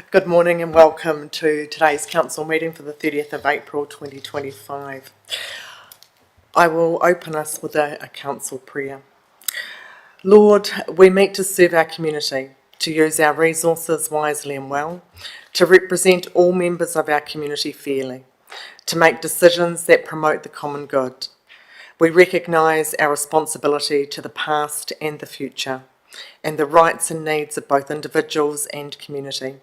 Good morning and welcome to today's council meeting for the 30th of April 2025. I will open us with a council prayer. Lord, we meet to serve our community, to use our resources wisely and well, to represent all members of our community fairly, to make decisions that promote the common good. We recognise our responsibility to the past and the future, and the rights and needs of both individuals and community.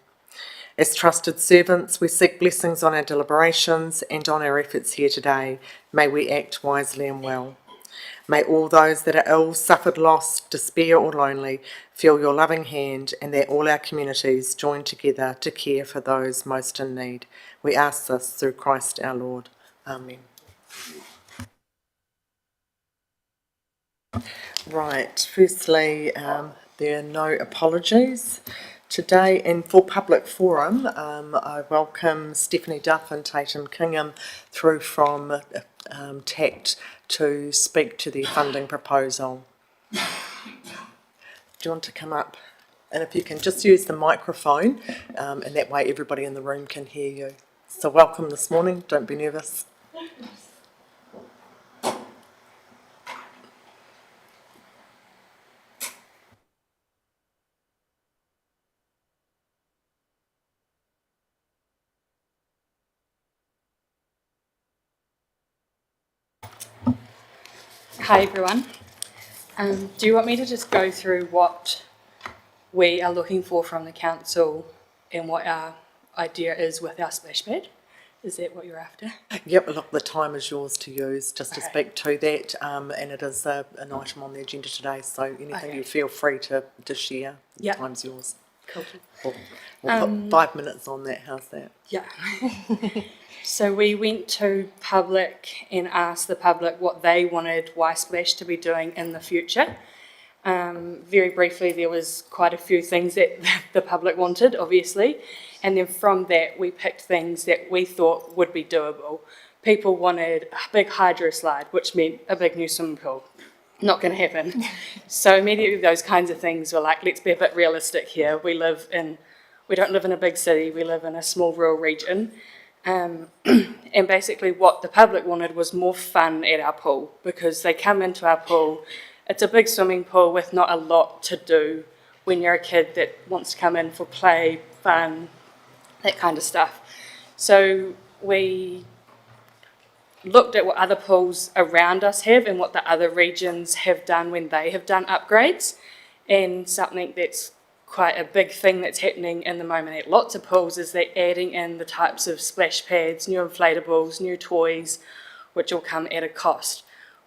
As trusted servants, we seek blessings on our deliberations and on our efforts here today. May we act wisely and well. May all those that are ill, suffered loss, despair or lonely feel your loving hand, and that all our communities join together to care for those most in need. We ask this through Christ our Lord. Amen. Right, firstly, there are no apologies today, and for public forum, I welcome Stephanie Duff and Tatum Kingham through from TACT to speak to the funding proposal. Do you want to come up? And if you can just use the microphone, and that way everybody in the room can hear you. So welcome this morning, don't be nervous. Hi everyone. Do you want me to just go through what we are looking for from the council and what our idea is with our splash pad? Is that what you're after? Yep, look, the time is yours to use just to speak to that, and it is an item on the agenda today, so anything you feel free to share, the time's yours. Cool. We'll put 5 minutes on that, how's that? Yeah. So we went to public and asked the public what they wanted Y Splash to be doing in the future. Very briefly, there was quite a few things that the public wanted, obviously, and then from that we picked things that we thought would be doable. People wanted a big hydro slide, which meant a big new swimming pool. Not going to happen. So immediately those kinds of things were like, let's be a bit realistic here. We don't live in a big city, we live in a small rural region. And basically what the public wanted was more fun at our pool, because they come into our pool, it's a big swimming pool with not a lot to do when you're a kid that wants to come in for play, fun, that kind of stuff. So we looked at what other pools around us have and what the other regions have done when they have done upgrades, and something that's quite a big thing that's happening in the moment at lots of pools is they're adding in the types of splash pads, new inflatables, new toys, which will come at a cost.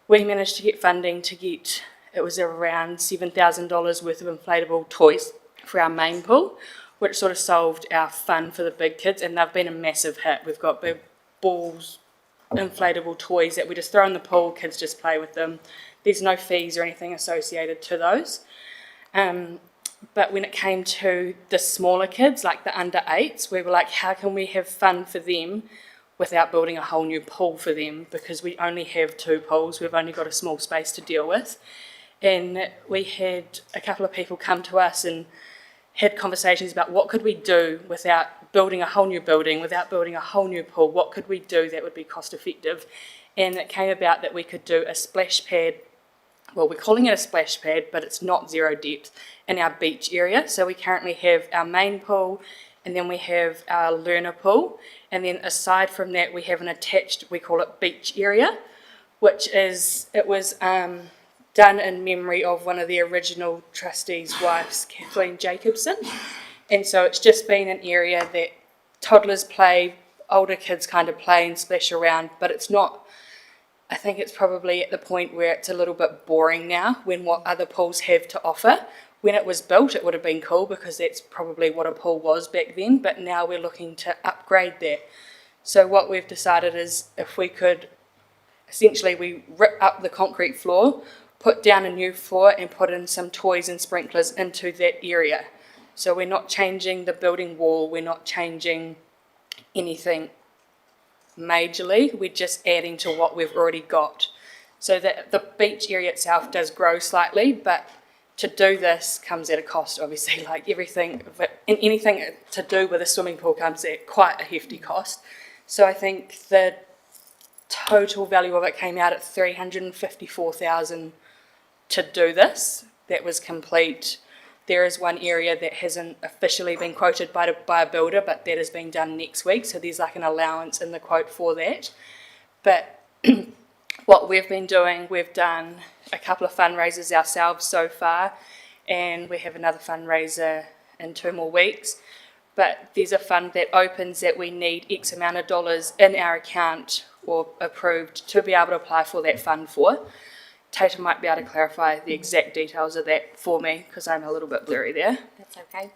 We managed to get funding to get, it was around $7,000 worth of inflatable toys for our main pool, which sort of solved our fun for the big kids, and they've been a massive hit. We've got big balls, inflatable toys that we just throw in the pool, kids just play with them. There's no fees or anything associated to those. But when it came to the smaller kids, like the under 8s, we were like, how can we have fun for them without building a whole new pool for them? Because we only have 2 pools, we've only got a small space to deal with. And we had a couple of people come to us and had conversations about what could we do without building a whole new building, without building a whole new pool, what could we do that would be cost effective? And it came about that we could do a splash pad. Well, we're calling it a splash pad, but it's not zero depth, in our beach area. So we currently have our main pool, and then we have our learner pool, and then aside from that we have an attached, we call it beach area, which is, it was done in memory of one of the original trustees' wives, Kathleen Jacobson, and so it's just been an area that toddlers play, older kids kind of play and splash around, but it's not, I think it's probably at the point where it's a little bit boring now when what other pools have to offer. When it was built, it would have been cool because that's probably what a pool was back then, but now we're looking to upgrade that. So what we've decided is if we could, essentially we rip up the concrete floor, put down a new floor and put in some toys and sprinklers into that area. So we're not changing the building wall, we're not changing anything majorly, we're just adding to what we've already got. So that the beach area itself does grow slightly, but to do this comes at a cost, obviously, like everything, and anything to do with a swimming pool comes at quite a hefty cost. So I think the total value of it came out at $354,000 to do this. That was complete. There is one area that hasn't officially been quoted by a builder, but that is being done next week. So there's like an allowance in the quote for that. But what we've been doing, we've done a couple of fundraisers ourselves so far, and we have another fundraiser in 2 more weeks. But there's a fund that opens that we need X amount of dollars in our account or approved to be able to apply for that fund for. Tatum might be able to clarify the exact details of that for me because I'm a little bit blurry there. That's okay.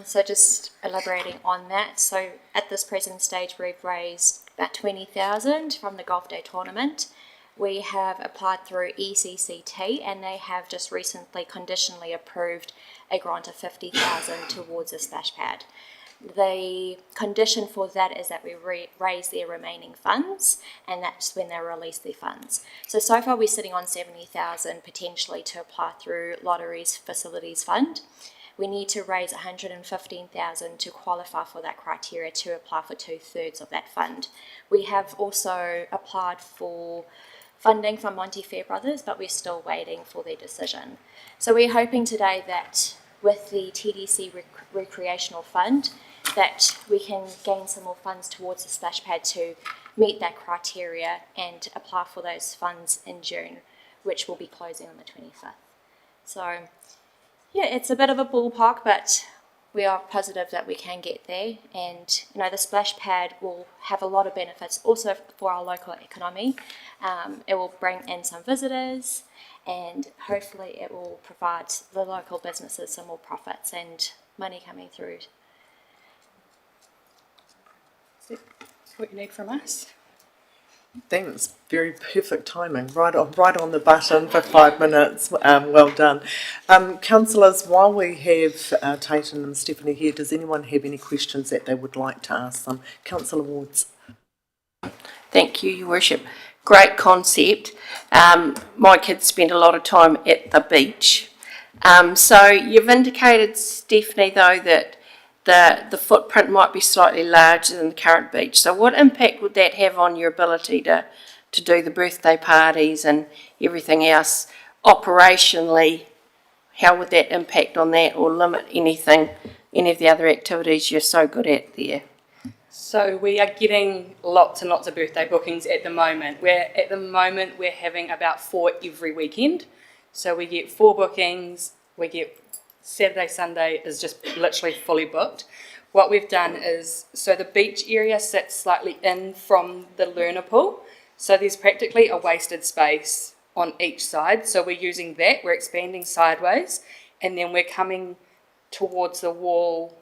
So just elaborating on that. So at this present stage, we've raised about $20,000 from the Golf Day tournament. We have applied through ECCT, and they have just recently conditionally approved a grant of $50,000 towards a splash pad. The condition for that is that we raise their remaining funds, and that's when they release their funds. So far we're sitting on $70,000 potentially to apply through Lotteries Facilities Fund. We need to raise $115,000 to qualify for that criteria to apply for 2/3 of that fund. We have also applied for funding from Monty Fair Brothers, but we're still waiting for their decision. So we're hoping today that with the TDC Recreational Fund, that we can gain some more funds towards the splash pad to meet that criteria and apply for those funds in June, which will be closing on the 25th. So yeah, it's a bit of a ballpark, but we are positive that we can get there. And the splash pad will have a lot of benefits also for our local economy. It will bring in some visitors, and hopefully it will provide the local businesses some more profits and money coming through. Is that what you need from us? Thanks. Very perfect timing. Right on the button for 5 minutes. Well done. Councillors, while we have Tatum and Stephanie here, does anyone have any questions that they would like to ask them? Councillor Wards. Thank you, Your Worship. Great concept. My kids spend a lot of time at the beach. So you've indicated, Stephanie, though, that the footprint might be slightly larger than the current beach. So what impact would that have on your ability to do the birthday parties and everything else operationally? How would that impact on that, or limit any of the other activities you're so good at there? So we are getting lots and lots of birthday bookings at the moment. We're having about 4 every weekend. So we get 4 bookings, we get Saturday, Sunday is just literally fully booked. What we've done is, so the beach area sits slightly in from the learner pool. So there's practically a wasted space on each side. So we're using that, we're expanding sideways, and then we're coming towards the wall.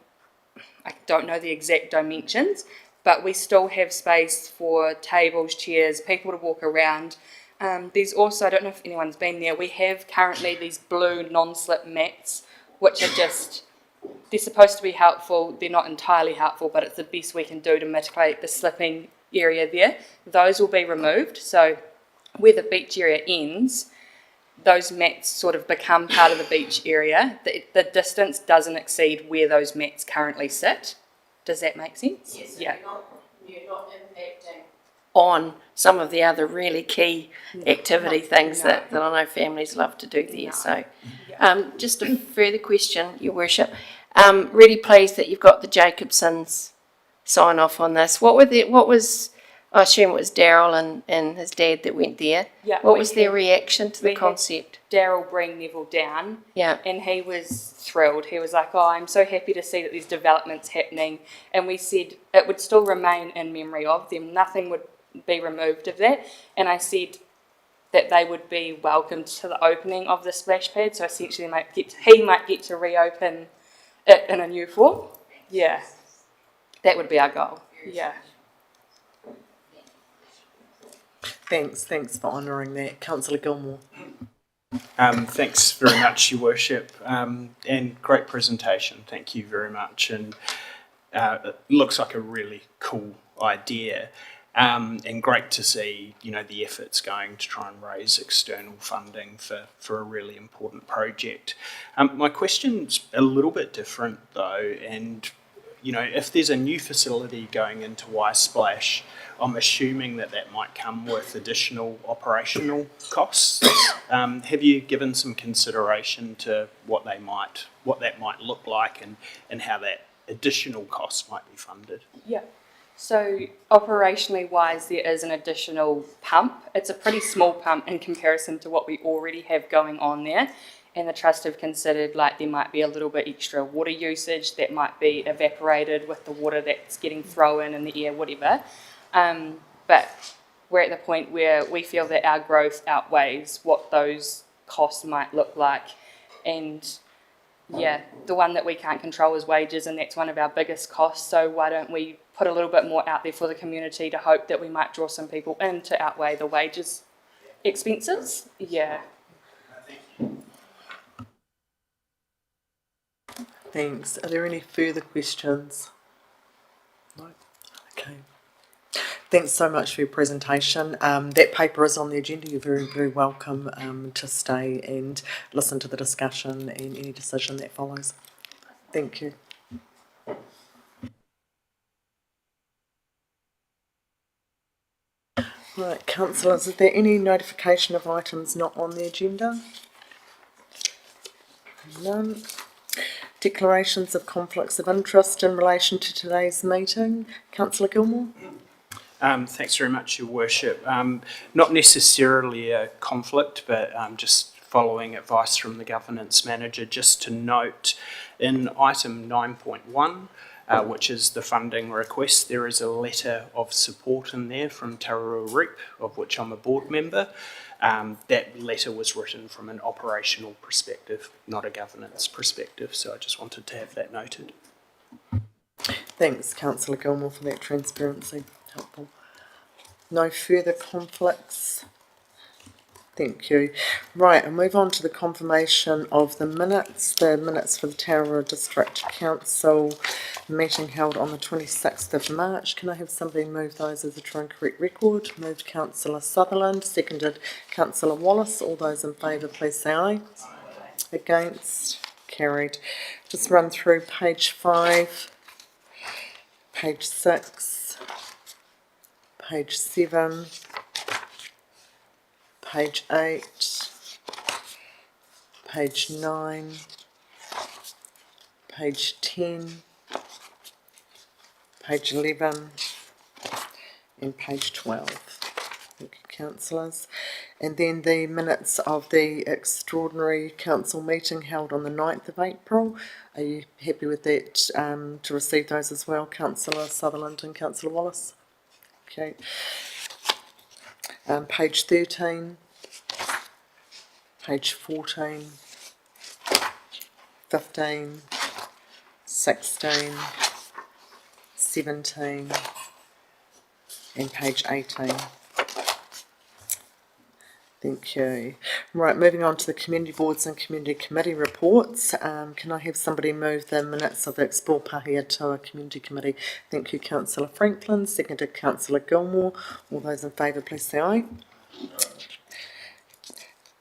I don't know the exact dimensions, but we still have space for tables, chairs, people to walk around. There's also, I don't know if anyone's been there, we have currently these blue non-slip mats, which are just, they're supposed to be helpful. They're not entirely helpful, but it's the best we can do to mitigate the slipping area there. Those will be removed. So where the beach area ends, those mats sort of become part of the beach area. The distance doesn't exceed where those mats currently sit. Does that make sense? Yes, yeah. You're not impacting on some of the other really key activity things that I know families love to do there. So just a further question, Your Worship. Really pleased that you've got the Jacobsons sign off on this. I assume it was Daryl and his dad that went there. Yeah, what was their reaction to the we concept? Daryl bring Neville down. Yeah. And he was thrilled. He was like, oh, I'm so happy to see that there's developments happening. And we said it would still remain in memory of them. Nothing would be removed of that. And I said that they would be welcomed to the opening of the splash pad. So essentially he might get to reopen it in a new form. Yeah. That would be our goal. Yeah. Thanks for honouring that. Councillor Gilmore. Thanks very much, Your Worship, and great presentation. Thank you very much. And it looks like a really cool idea. And great to see, the efforts going to try and raise external funding for a really important project. My question's a little bit different though, and if there's a new facility going into Y-Splash, I'm assuming that might come with additional operational costs. Have you given some consideration to what that might look like and how that additional cost might be funded? Yeah. So operationally wise, there is an additional pump. It's a pretty small pump in comparison to what we already have going on there. And the Trust have considered like there might be a little bit extra water usage that might be evaporated with the water that's getting thrown in the air, whatever. But we're at the point where we feel that our growth outweighs what those costs might look like. And yeah, the one that we can't control is wages, and that's one of our biggest costs. So why don't we put a little bit more out there for the community to hope that we might draw some people in to outweigh the wages expenses? Yeah. Thanks. Are there any further questions? No? Okay. Thanks so much for your presentation. That paper is on the agenda. You're very, very welcome to stay and listen to the discussion and any decision that follows. Thank you. Right, councillors, is there any notification of items not on the agenda? None. Declarations of conflicts of interest in relation to today's meeting. Councillor Gilmore? Thanks very much, Your Worship. Not necessarily a conflict, but just following advice from the Governance Manager, just to note in item 9.1, which is the funding request, there is a letter of support in there from Tararua Reap, of which I'm a board member. That letter was written from an operational perspective, not a governance perspective, so I just wanted to have that noted. Thanks, Councillor Gilmore, for that transparency. Helpful. No further conflicts. Thank you. Right, I'll move on to the confirmation of the minutes for the Tararua District Council meeting held on the 26th of March. Can I have somebody move those as a true and correct record? Moved Councillor Sutherland, seconded Councillor Wallace. All those in favour, please say aye. Against? Carried. Just run through page 5, page 6, page 7, page 8, page 9, page 10, page 11 and page 12. Thank you, councillors. And then the minutes of the extraordinary council meeting held on the 9th of April. Are you happy with that, to receive those as well, Councillor Sutherland and Councillor Wallace? Okay. Page 13, page 14, 15, 16, 17 and page 18. Thank you. Right, moving on to the community boards and community committee reports. Can I have somebody move the minutes of the Explore Pahia Toa Community Committee? Thank you, Councillor Franklin. Seconded, Councillor Gilmore. All those in favour, please say aye.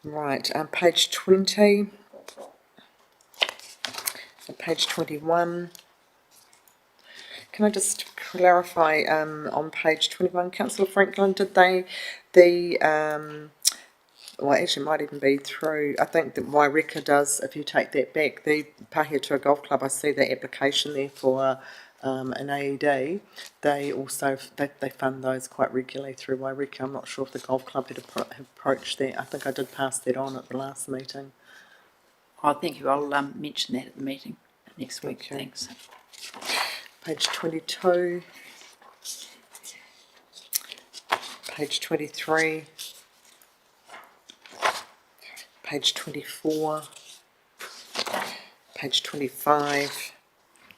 Right, page 20. Page 21. Can I just clarify, on page 21, Councillor Franklin, did they, well, actually it might even be through, I think that Waireka does, if you take that back, the Pahia Toa Golf Club, I see the application there for an AED. They also, they fund those quite regularly through Waireka. I'm not sure if the golf club had approached that. I think I did pass that on at the last meeting. I think I'll mention that at the meeting next week. Okay. Thanks. Page 22, page 23, page 24, page 25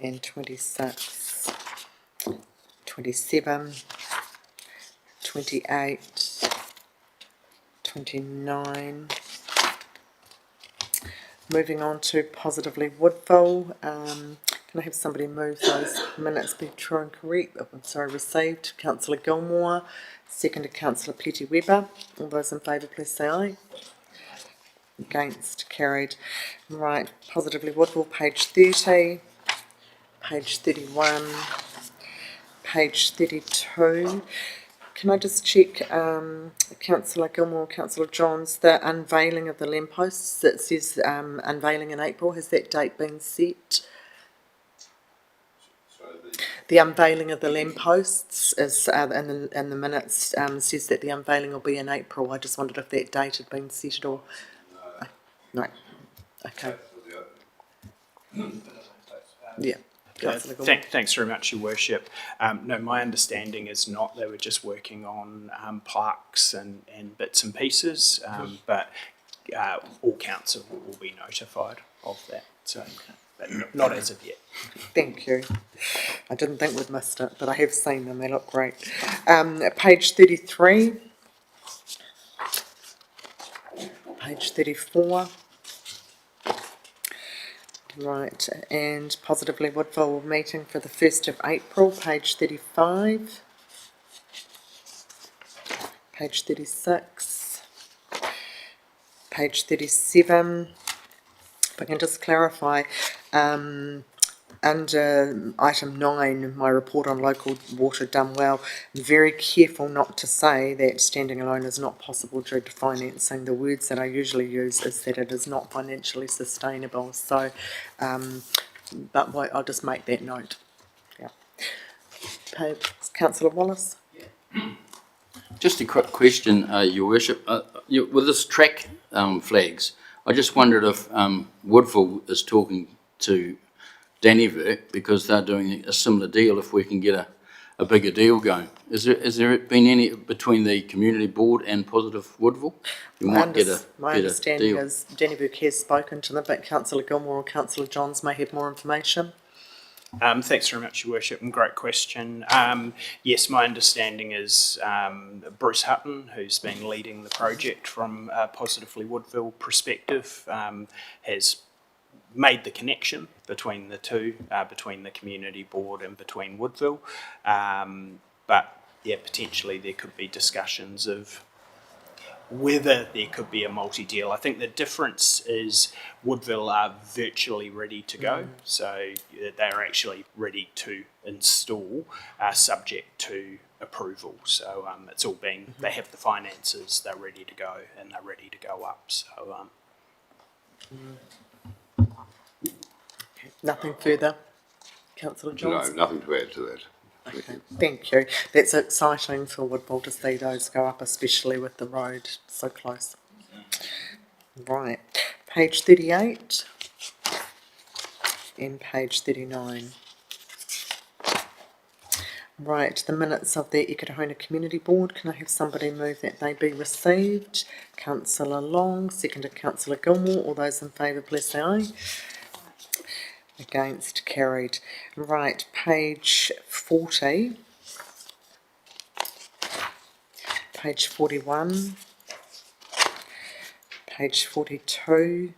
and 26, 27, 28, 29. Moving on to Positively Woodville. Can Can I have somebody move those minutes be true and correct? Oh, I'm sorry, received. Councillor Gilmore, seconded Councillor Petty-Webber. All those in favour, please say aye. Against, carried. Right, positively Woodville, page 30, page 31, page 32. Can I just check, Councillor Gilmore, Councillor Johns, the unveiling of the lampposts, it says unveiling in April, has that date been set? The unveiling of the lampposts is, in the minutes, says that the unveiling will be in April. I just wondered if that date had been set at all. No. Okay. Yeah. Councillor Gilmore. Thanks very much, Your Worship. No, my understanding is not. They were just working on plaques and bits and pieces, but all council will be notified of that. So, but not as of yet. Thank you. I didn't think we'd missed it, but I have seen them. They look great. Page 33. Page 34. Right, and positively Woodville meeting for the 1st of April, page 35. Page 36. Page 37. If I can just clarify, under item 9, my report on local water done well, I'm very careful not to say that standing alone is not possible due to financing. The words that I usually use is that it is not financially sustainable. So, but I'll just make that note. Yeah. Councillor Wallace. Just a quick question, Your Worship. With this track flags, I just wondered if Woodville is talking to Dannyverk because they're doing a similar deal, if we can get a bigger deal going. Has there been any between the community board and Positive Woodville? You might get a my better understanding deal. is Dannyverk has spoken to them, but Councillor Gilmore or Councillor Johns may have more information. Thanks very much, Your Worship, and great question. Yes, my understanding is Bruce Hutton, who's been leading the project from a Positively Woodville perspective, has made the connection between the two, between the community board and between Woodville. But yeah, potentially there could be discussions of whether there could be a multi-deal. I think the difference is Woodville are virtually ready to go, so they're actually ready to install, subject to approval. So it's all been, they have the finances, they're ready to go, and they're ready to go up. So Nothing further, Councillor No, Johns? nothing to add to that. Okay, thank you. That's exciting for Woodville to see those go up, especially with the road so close. Right, page 38 and page 39. Right, the minutes of the Ikitahona Community Board. Can I have somebody move that they be received? Councillor Long, seconded Councillor Gilmore. All those in favour, please say aye. Against, carried. Right, page 40, page 41, page 42.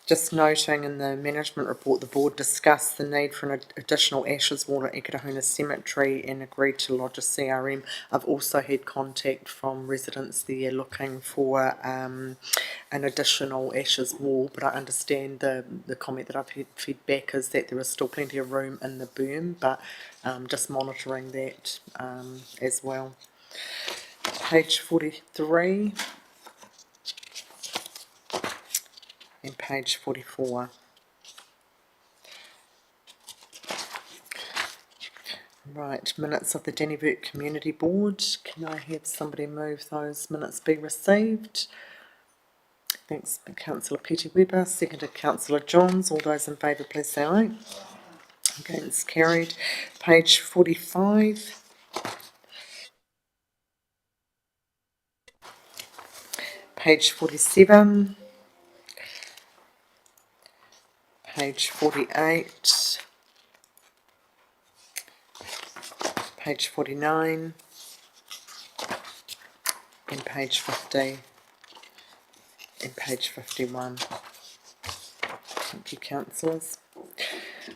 Just noting in the management report, the board discussed the need for an additional ashes wall at Ikitahona Cemetery and agreed to lodge a CRM. I've also had contact from residents there looking for an additional ashes wall, but I understand the comment that I've had fed back is that there is still plenty of room in the berm, but just monitoring that as well. Page 43. And page 44. Right, minutes of the Dannyverk Community Board. Can I have somebody move those minutes be received? Thanks, Councillor Petty-Webber, seconded Councillor Johns. All those in favour, please say aye. Against, carried. Page 45. Page 47. Page 48. Page 49. And page 50. And page 51. Thank you, councillors.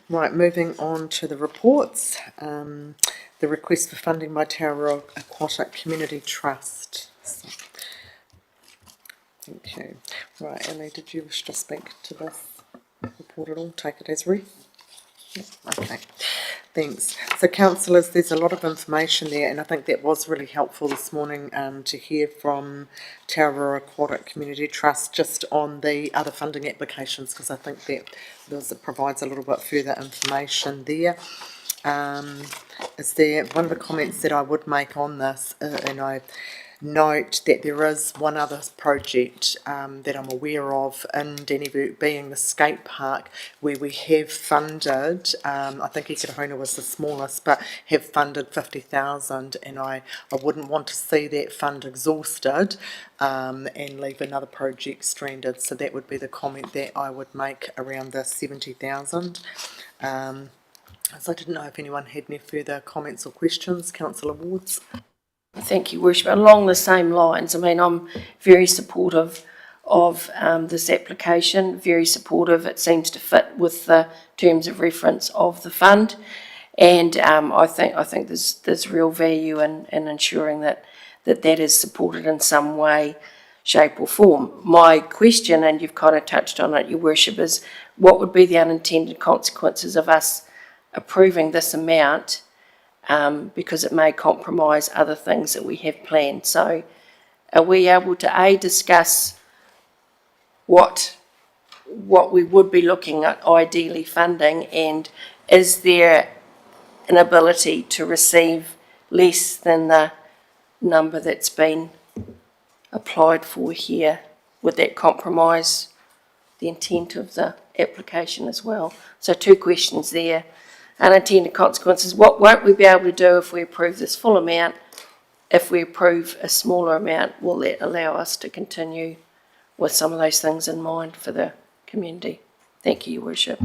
Right, moving on to the reports. The request for funding by Tararua Aquatic Community Trust. So, thank you. Right, Ellie, did you wish to speak to this report at all? Take it as read. Okay, thanks. So councillors, there's a lot of information there, and I think that was really helpful this morning to hear from Tararua Aquatic Community Trust just on the other funding applications, because I think that it provides a little bit further information there. Is there one of the comments that I would make on this, and I note that there is one other project that I'm aware of in Dennyville, being the skate park, where we have funded, I think Ikitahuna was the smallest, but have funded 50,000, and I wouldn't want to see that fund exhausted and leave another project stranded. So that would be the comment that I would make around the 70,000. So I didn't know if anyone had any further comments or questions. Councillor Wards. Thank you, Worship. Along the same lines, I mean, I'm very supportive of this application, very supportive. It seems to fit with the terms of reference of the fund, and I think there's real value in ensuring that is supported in some way, shape or form. My question, and you've kind of touched on it, Your Worship, is what would be the unintended consequences of us approving this amount, because it may compromise other things that we have planned. So are we able to discuss what we would be looking at ideally funding, and is there an ability to receive less than the number that's been applied for here? Would that compromise the intent of the application as well? So two questions there. Unintended consequences, what won't we be able to do if we approve this full amount? If we approve a smaller amount, will that allow us to continue with some of those things in mind for the community? Thank you, Your Worship.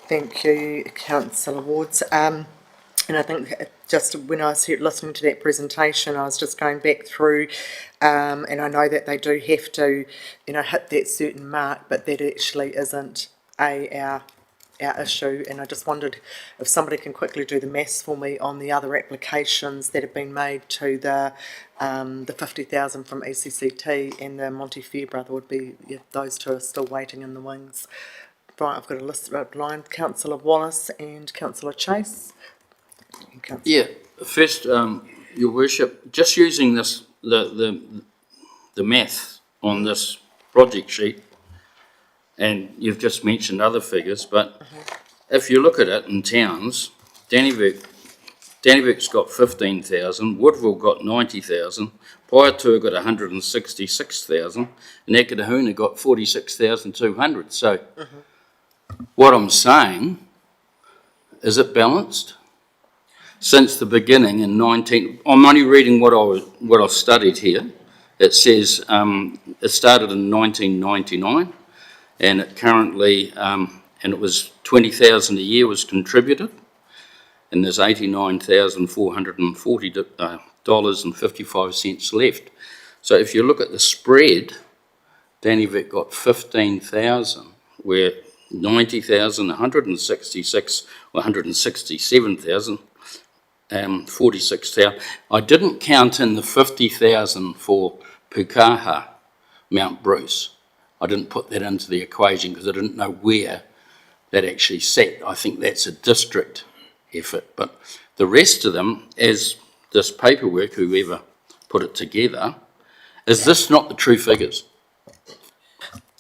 Thank you, Councillor Wards. And I think just when I was listening to that presentation, I was just going back through, and I know that they do have to, hit that certain mark, but that actually isn't our issue. And I just wondered if somebody can quickly do the maths for me on the other applications that have been made to the 50,000 from ECCT and the Montefiore brother would be, those two are still waiting in the wings. Right, I've got a list outlined. Councillor Wallace and Councillor Chase. Yeah, first, Your Worship, just using this, the math on this project sheet, and you've just mentioned other figures, but if you look at it in towns, Dannyburg's got 15,000, Woodville got 90,000, Paeatua got 166,000, and Ikitahuna got 46,200. So what I'm saying, is it balanced? Since the beginning in I'm only reading what I studied here. It says it started in 1999, and it currently, and it was 20,000 a year was contributed, and there's $89,440.55 left. So if you look at the spread, Dannyvic got 15,000, where 90,000, 166, 167,000, 46,000. I didn't count in the 50,000 for Pukaha, Mount Bruce. I didn't put that into the equation because I didn't know where that actually sat. I think that's a district effort, but the rest of them, as this paperwork, whoever put it together, is this not the true figures?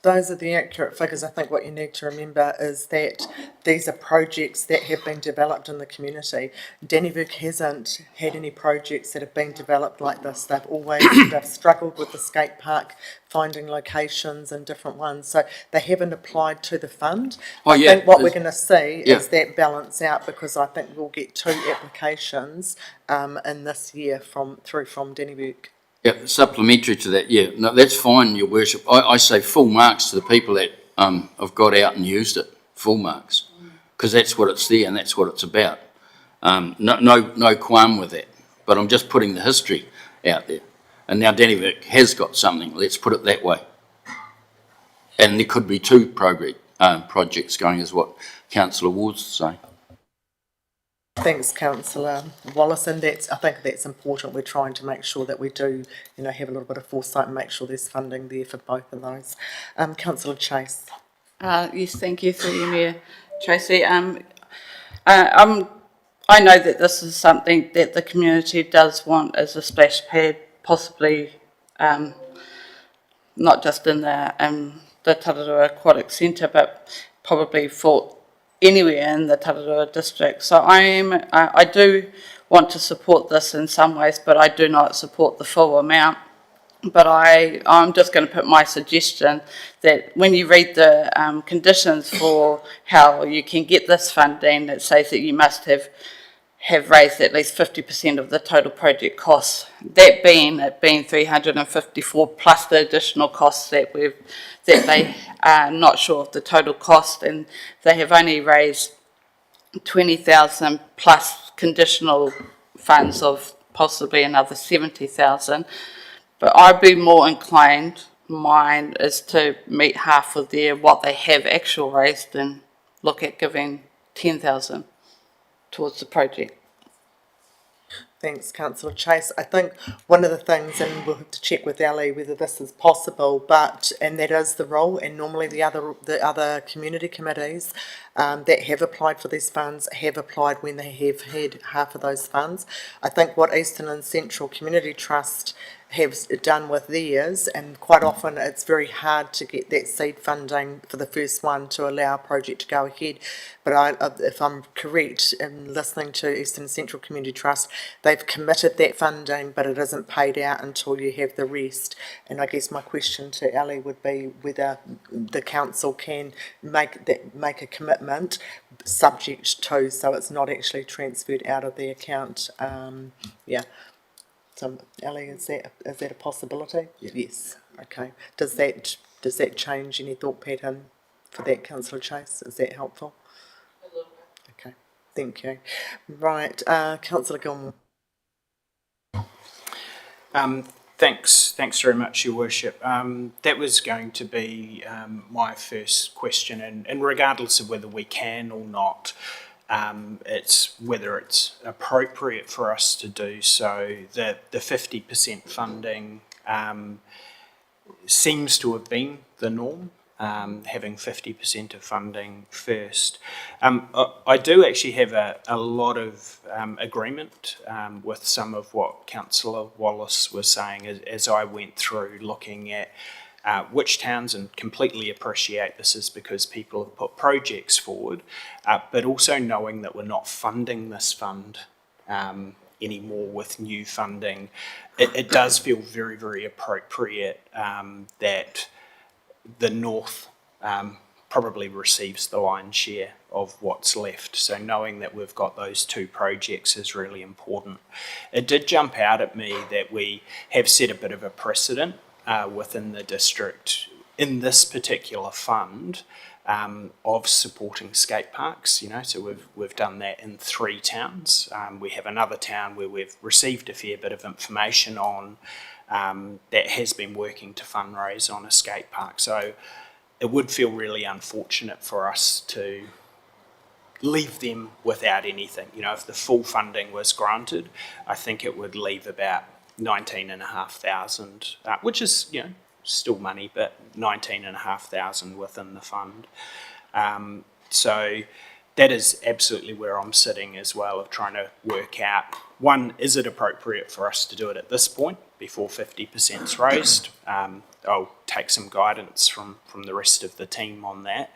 Those are the accurate figures. I think what you need to remember is that these are projects that have been developed in the community. Dannyburg hasn't had any projects that have been developed like this. They've struggled with the skate park, finding locations and different ones. So they haven't applied to the fund. I think what we're going to see is that balance out, because I think we'll get 2 applications in this year from Dannyburg. Yeah, supplementary to that, yeah. No, that's fine, Your Worship. I say full marks to the people that have got out and used it, full marks, because that's what it's there and that's what it's about. No qualm with that, but I'm just putting the history out there. And now Dannyvic has got something, let's put it that way. And there could be 2 projects going, is what Councillor Ward's saying. Thanks, Councillor Wallace, and I think that's important. We're trying to make sure that we do, have a little bit of foresight and make sure there's funding there for both of those. Councillor Chase. Yes, thank you through you, Mayor Tracy. I know that this is something that the community does want as a splash pad, possibly not just in the Tararua Aquatic Centre, but probably for anywhere in the Tararua district. So I do want to support this in some ways, but I do not support the full amount. But I'm just going to put my suggestion that when you read the conditions for how you can get this funding, it says that you must have raised at least 50% of the total project costs. That being 354 plus the additional costs that they are not sure of the total cost, and they have only raised 20,000 plus conditional funds of possibly another 70,000. But I'd be more inclined, mine is to meet half of what they have actual raised and look at giving 10,000 towards the project. Thanks, Councillor Chase. I think one of the things, and we'll have to check with Ali whether this is possible, and that is the role, and normally the other community committees that have applied for these funds have applied when they have had half of those funds. I think what Eastern and Central Community Trust have done with theirs, and quite often it's very hard to get that seed funding for the first one to allow a project to go ahead. But if I'm correct in listening to Eastern and Central Community Trust, they've committed that funding, but it isn't paid out until you have the rest. And I guess my question to Ali would be whether the council can make a commitment subject to, so it's not actually transferred out of the account. So, Ali, is that a possibility? Yes. Okay. Does that change any thought pattern for that, Councillor Chase? Is that helpful? Okay. Thank you. Right, Councillor Gilmore. Thanks very much, Your Worship. That was going to be my first question, and regardless of whether we can or not, it's whether it's appropriate for us to do so. The 50% funding seems to have been the norm, having 50% of funding first. I do actually have a lot of agreement with some of what Councillor Wallace was saying as I went through looking at which towns, and completely appreciate this is because people have put projects forward, but also knowing that we're not funding this fund anymore with new funding, it does feel very, very appropriate that the North probably receives the lion's share of what's left. So knowing that we've got those two projects is really important. It did jump out at me that we have set a bit of a precedent within the district in this particular fund of supporting skate parks. So we've done that in 3 towns. We have another town where we've received a fair bit of information on that has been working to fundraise on a skate park. So it would feel really unfortunate for us to leave them without anything. If the full funding was granted, I think it would leave about 19,500, which is, still money, but 19,500 within the fund. So that is absolutely where I'm sitting as well, of trying to work out, one, is it appropriate for us to do it at this point before 50% is raised? I'll take some guidance from the rest of the team on that,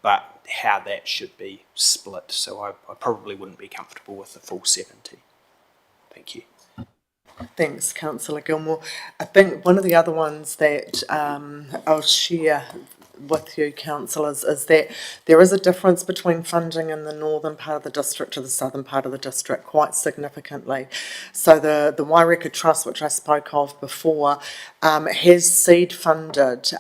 but how that should be split. So I probably wouldn't be comfortable with the full 70. Thank you. Thanks, Councillor Gilmore. I think one of the other ones that I'll share with you, councillors, is that there is a difference between funding in the northern part of the district to the southern part of the district, quite significantly. So the Waireka Trust, which I spoke of before, has seed funded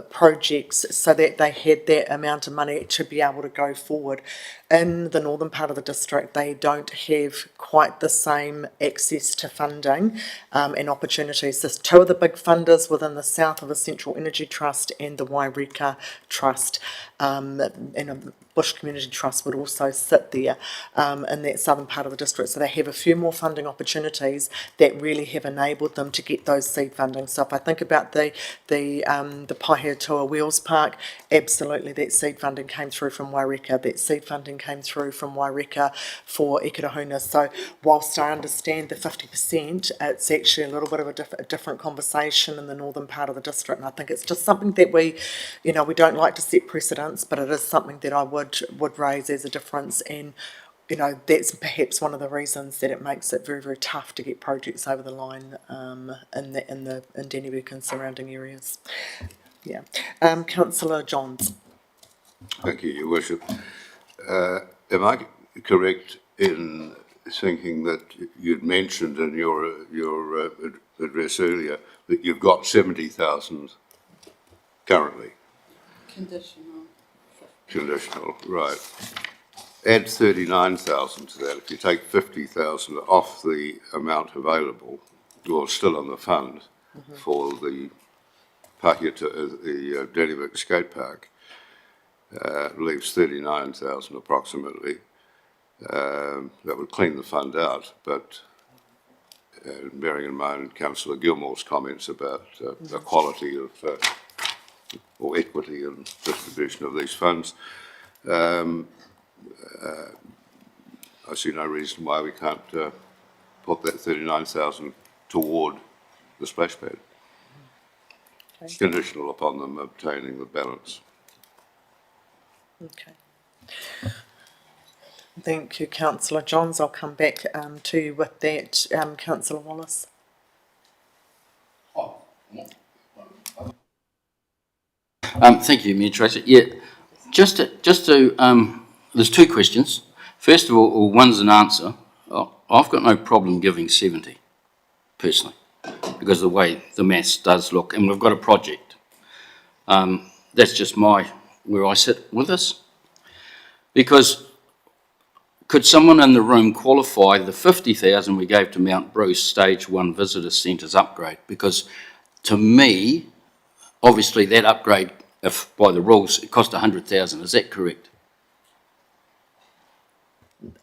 projects so that they had that amount of money to be able to go forward. In the northern part of the district, they don't have quite the same access to funding and opportunities. There's 2 of the big funders within the south of the Central Energy Trust and the Waireka Waireka Trust, and a Bush Community Trust would also sit there in that southern part of the district. So they have a few more funding opportunities that really have enabled them to get those seed funding. So if I think about the Paihia Wheels Park, absolutely that seed funding came through from Waireka. That seed funding came through from Waireka for Ikirahuna. So whilst I understand the 50%, it's actually a little bit of a different conversation in the northern part of the district. And I think it's just something that we don't like to set precedents, but it is something that I would raise as a difference. And that's perhaps one of the reasons that it makes it very, very tough to get projects over the line in Dannevirke and surrounding areas. Yeah. Councillor Johns. Thank you, Your Worship. Am I correct in thinking that you'd mentioned in your address earlier that you've got 70,000 currently? Conditional, right. Add 39,000 to that. If you take 50,000 off the amount available, or still in the fund for the the Dannevirke Skate Park, leaves 39,000 approximately. That would clean the fund out, but bearing in mind Councillor Gilmore's comments about the quality of or equity and distribution of these funds, I see no reason why we can't put that 39,000 toward the splash pad, conditional upon them obtaining the balance. Okay. Thank you, Councillor Johns. I'll come back to you with that. Councillor Wallace. Thank you, Mayor Tracy. Yeah, just to there's two questions. First of all, one's an answer. I've got no problem giving 70, personally, because the way the maths does look, and we've got a project. That's just where I sit with this. Because could someone in the room qualify the 50,000 we gave to Mount Bruce Stage 1 Visitor Centres upgrade? Because to me, obviously that upgrade, if by the rules, it cost 100,000. Is that correct?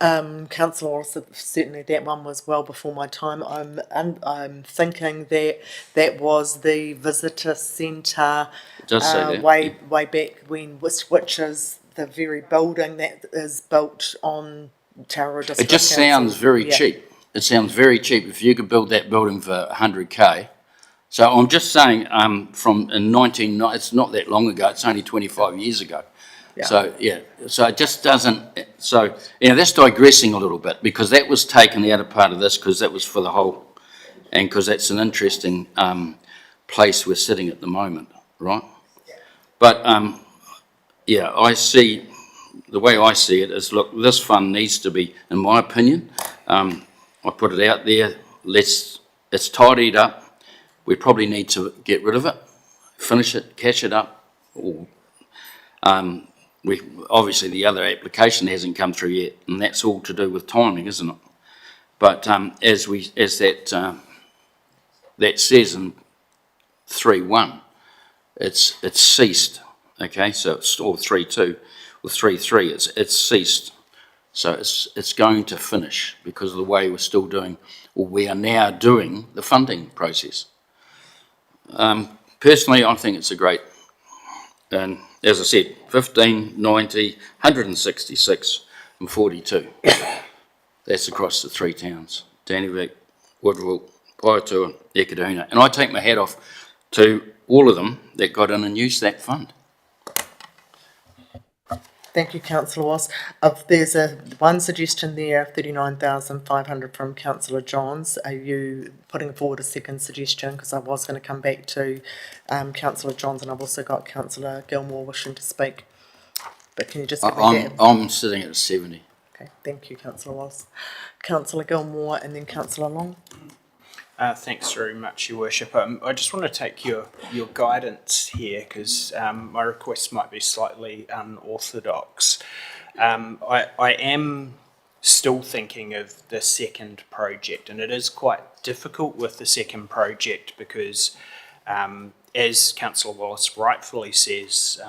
Councillor Wallace, certainly that one was well before my time. I'm thinking that was the visitor centre. It does say that. Way back when, which is the very building that is built on Tararua District. It just sounds very cheap. It sounds very cheap if you could build that building for 100K. So I'm just saying, it's not that long ago. It's only 25 years ago. Yeah. So it just doesn't. So that's digressing a little bit, because that was taken out of part of this because that was for the whole, and because that's an interesting place we're sitting at the moment, right? But I see, the way I see it is, look, this fund needs to be, in my opinion, I put it out there, it's tidied up. We probably need to get rid of it, finish it, cash it up, or obviously the other application hasn't come through yet, and that's all to do with timing, isn't it? But as that says in 3.1, it's ceased. Okay, so it's or 3.2 or 3.3. It's ceased. So it's going to finish because of the way we're still doing, or we are now doing, the funding process. Personally, I think it's a great. And as I said, 15, 90, 166 and 42. That's across the three towns, Dannevirke, Woodville, Paihia, Ikirahuna. And I take my hat off to all of them that got in and used that fund. Thank you, Councillor Wallace. There's one suggestion there, 39,500 from Councillor Johns. Are you putting forward a second suggestion? Because I was going to come back to Councillor Johns, and I've also got Councillor Gilmore wishing to speak. But can you just give me that? I'm sitting at 70. Okay, thank you, Councillor Wallace. Councillor Gilmore and then Councillor Long. Thanks very much, Your Worship. I just want to take your guidance here, because my request might be slightly unorthodox. I am still thinking of the second project, and it is quite difficult with the second project because as Councillor Wallace rightfully says,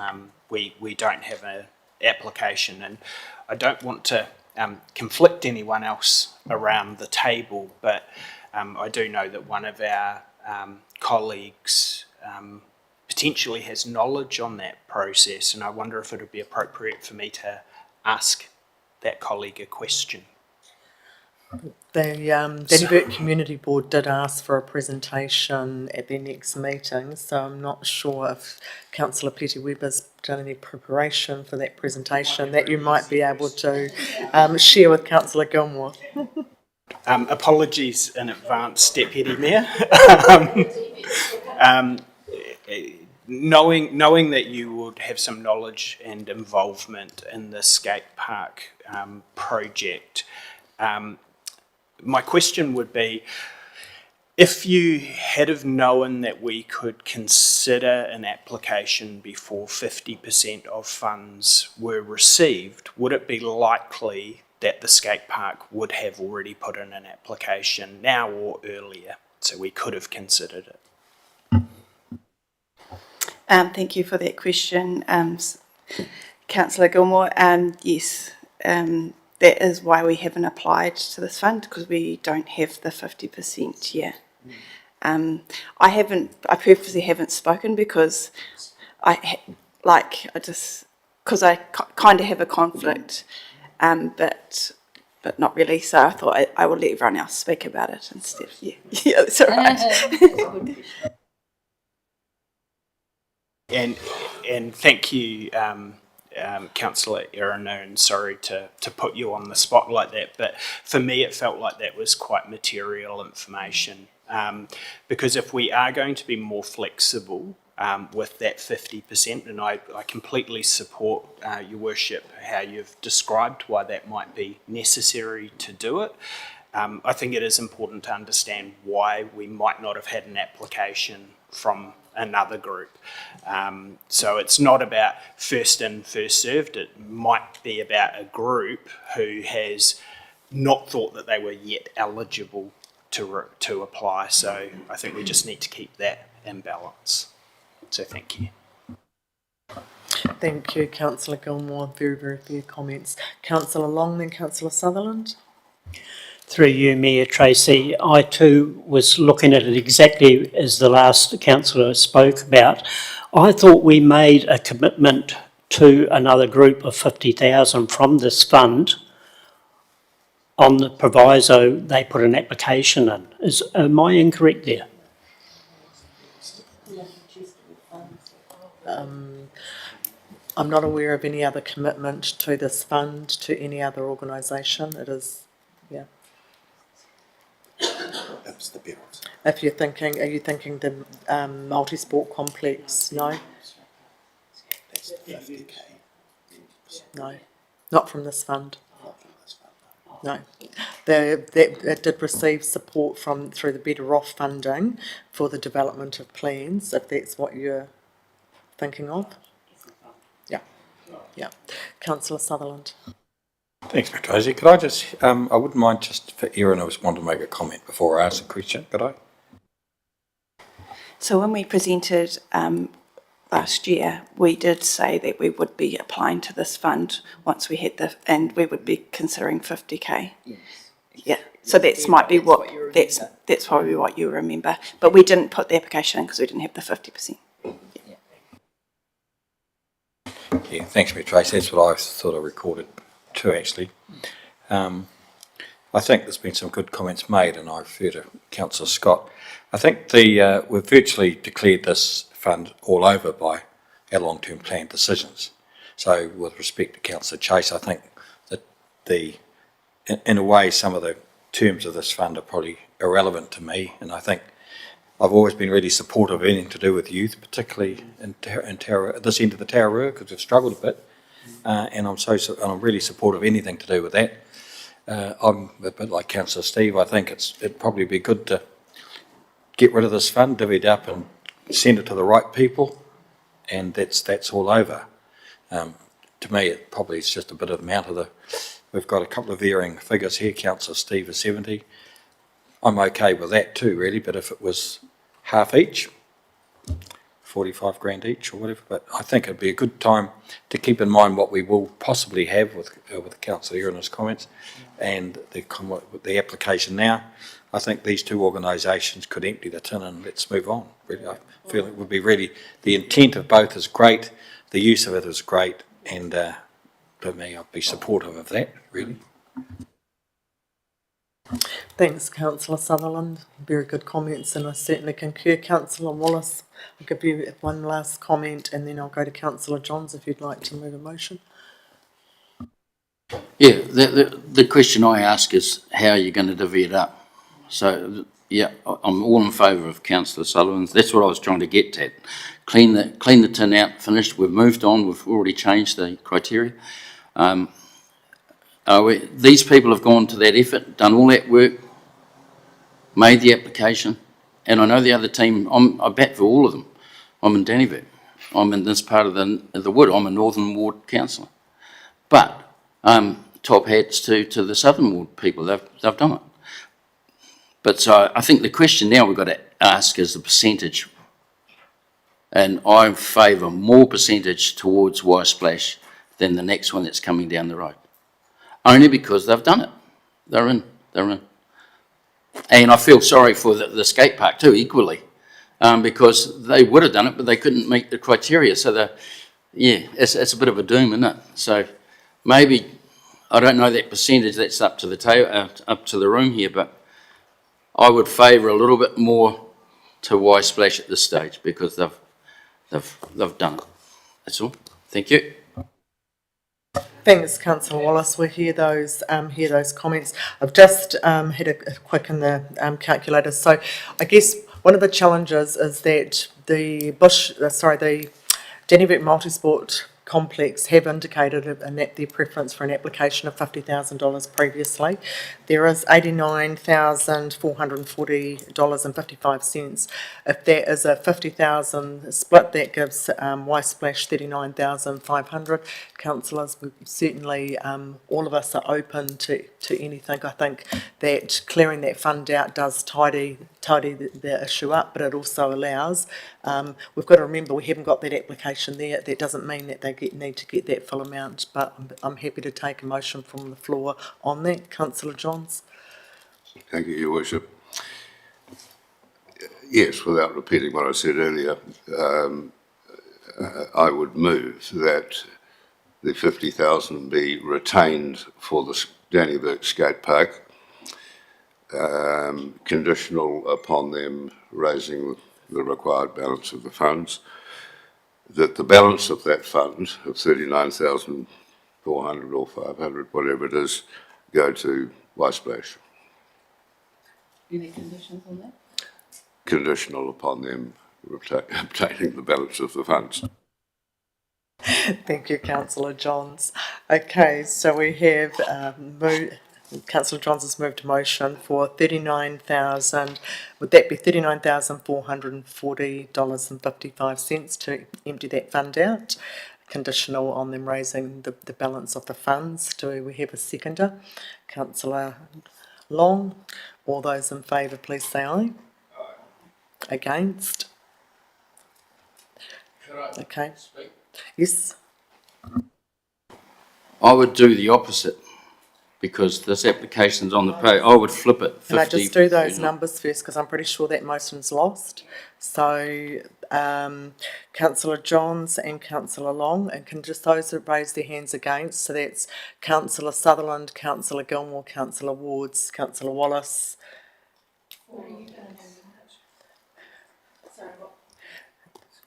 we don't have an application, and I don't want to conflict anyone else around the table, but I do know that one of our colleagues potentially has knowledge on that process, and I wonder if it would be appropriate for me to ask that colleague a question. The Dannyburg Community Board did ask for a presentation at their next meeting, so I'm not sure if Councillor Petty-Webber's done any preparation for that presentation that you might be able to share with Councillor Gilmore. Apologies in advance, Deputy Mayor. Knowing that you would have some knowledge and involvement in the skate park project, my question would be, if you had have known that we could consider an application before 50% of funds were received, would it be likely that the skate park would have already put in an application now or earlier, so we could have considered it? Thank you for that question, Councillor Gilmore. Yes, that is why we haven't applied to this fund, because we don't have the 50% yet. I purposely haven't spoken because because I kind of have a conflict, but not really. So I thought I will let everyone else speak about it instead. Yeah, that's all right. And thank you, Councillor Erina, and sorry to put you on the spot like that, but for me it felt like that was quite material information, because if we are going to be more flexible with that 50%, and I completely support Your Worship how you've described why that might be necessary to do it, I think it is important to understand why we might not have had an application from another group. So it's not about first in, first served. It might be about a group who has not thought that they were yet eligible to apply. So I think we just need to keep that in balance. So thank you. Thank you, Councillor Gilmore. Very, very fair comments. Councillor Long, then Councillor Sutherland. Through you, Mayor Tracy, I too was looking at it exactly as the last councillor spoke about. I thought we made a commitment to another group of 50,000 from this fund on the proviso they put an application in. Am I incorrect there? I'm not aware of any other commitment to this fund to any other organisation. It is, yeah. That's the bit. If you're thinking, are you thinking the multi-sport complex? No? That's 50k. No, not from this fund. Not from this fund. No, it did receive support through the Better Off funding for the development of plans, if that's what you're thinking of. Yeah. Councillor Sutherland. Thanks, Mr. Tracy. Could I just, I wouldn't mind just for Erin, I just want to make a comment before I ask the question, could I? So when we presented last year, we did say that we would be applying to this fund once we had and we would be considering 50k. Yes. Yeah. So that's probably what you remember. But we didn't put the application in because we didn't have the 50%. Yeah, thanks, Mr. Tracy. That's what I sort of recorded too, actually. I think there's been some good comments made, and I refer to Councillor Scott. I think we've virtually declared this fund all over by our long-term plan decisions. So with respect to Councillor Chase, I think that in a way, some of the terms of this fund are probably irrelevant to me, and I think I've always been really supportive of anything to do with youth, particularly in Tararua, at this end of the Tararua, because we've struggled a bit, and I'm really supportive of anything to do with that. I'm a bit like Councillor Steve. I think it'd probably be good to get rid of this fund, divvy it up, and send it to the right people, and that's all over. To me, it probably is just a bit of amount of we've got a couple of varying figures here. Councillor Steve is 70. I'm okay with that too, really, but if it was half each, 45 grand each or whatever, but I think it'd be a good time to keep in mind what we will possibly have with the councillor here in his comments and the application now. I think these two organisations could empty the tin and let's move on. Really, I feel it would be really, the intent of both is great, the use of it is great, and for me, I'd be supportive of that, really. Thanks, Councillor Sutherland. Very good comments, and I certainly concur. Councillor Wallace, I'll give you one last comment, and then I'll go to Councillor Johns if you'd like to move a motion. Yeah, the question I ask is how are you going to divvy it up? So, yeah, I'm all in favour of Councillor Sullivan's. That's what I was trying to get at. Clean the tin out, finished. We've moved on. We've already changed the criteria. These people have gone to that effort, done all that work, made the application, and I know the other team. I bat for all of them. I'm in Dannyburg. I'm in this part of the wood. I'm a Northern Ward councillor, but top hats to the Southern Ward people. They've done it. But so I think the question now we've got to ask is the percentage, and I favour more percentage towards Y Splash than the next one that's coming down the road. Only because they've done it. They're in. And I feel sorry for the skate park too, equally, because they would have done it, but they couldn't meet the criteria. So, it's a bit of a doom, isn't it? So maybe, I don't know that percentage, that's up to the room here, but I would favour a little bit more to Y Splash at this stage because they've done it. That's all. Thank you. Thanks, Councillor Wallace. We'll hear those comments. I've just had a quick in the calculator. So I guess one of the challenges is that the Dannyburg Multisport Complex have indicated their preference for an application of $50,000 previously. There is $89,440.55. If that is a 50,000 split, that gives Y Splash 39,500. Councillors, certainly all of us are open to anything. I think that clearing that fund out does tidy the issue up, but it also allows. We've got to remember we haven't got that application there. That doesn't mean that they need to get that full amount, but I'm happy to take a motion from the floor on that. Councillor Johns. Thank you, Your Worship. Yes, without repeating what I said earlier, I would move that the 50,000 be retained for the Dannyburg Skate Park, conditional upon them raising the required balance of the funds, that the balance of that fund of 39,400 or 500, whatever it is, go to Y Splash. Any conditions on that? Conditional upon them obtaining the balance of the funds. Thank you, Councillor Johns. Okay, so we have Councillor Johns has moved a motion for 39,000. Would that be $39,440.55 to empty that fund out? Conditional on them raising the balance of the funds. Do we have a seconder? Councillor Long. All those in favour, please say aye. Against? Okay. Yes. I would do the opposite because this application's on the page. I would flip it. 50, Can I just do those numbers first because I'm pretty sure that motion's lost. So Councillor Johns and Councillor Long, and can just those that raise their hands against, so that's Councillor Sutherland, Councillor Gilmore, Councillor Wards, Councillor Wallace.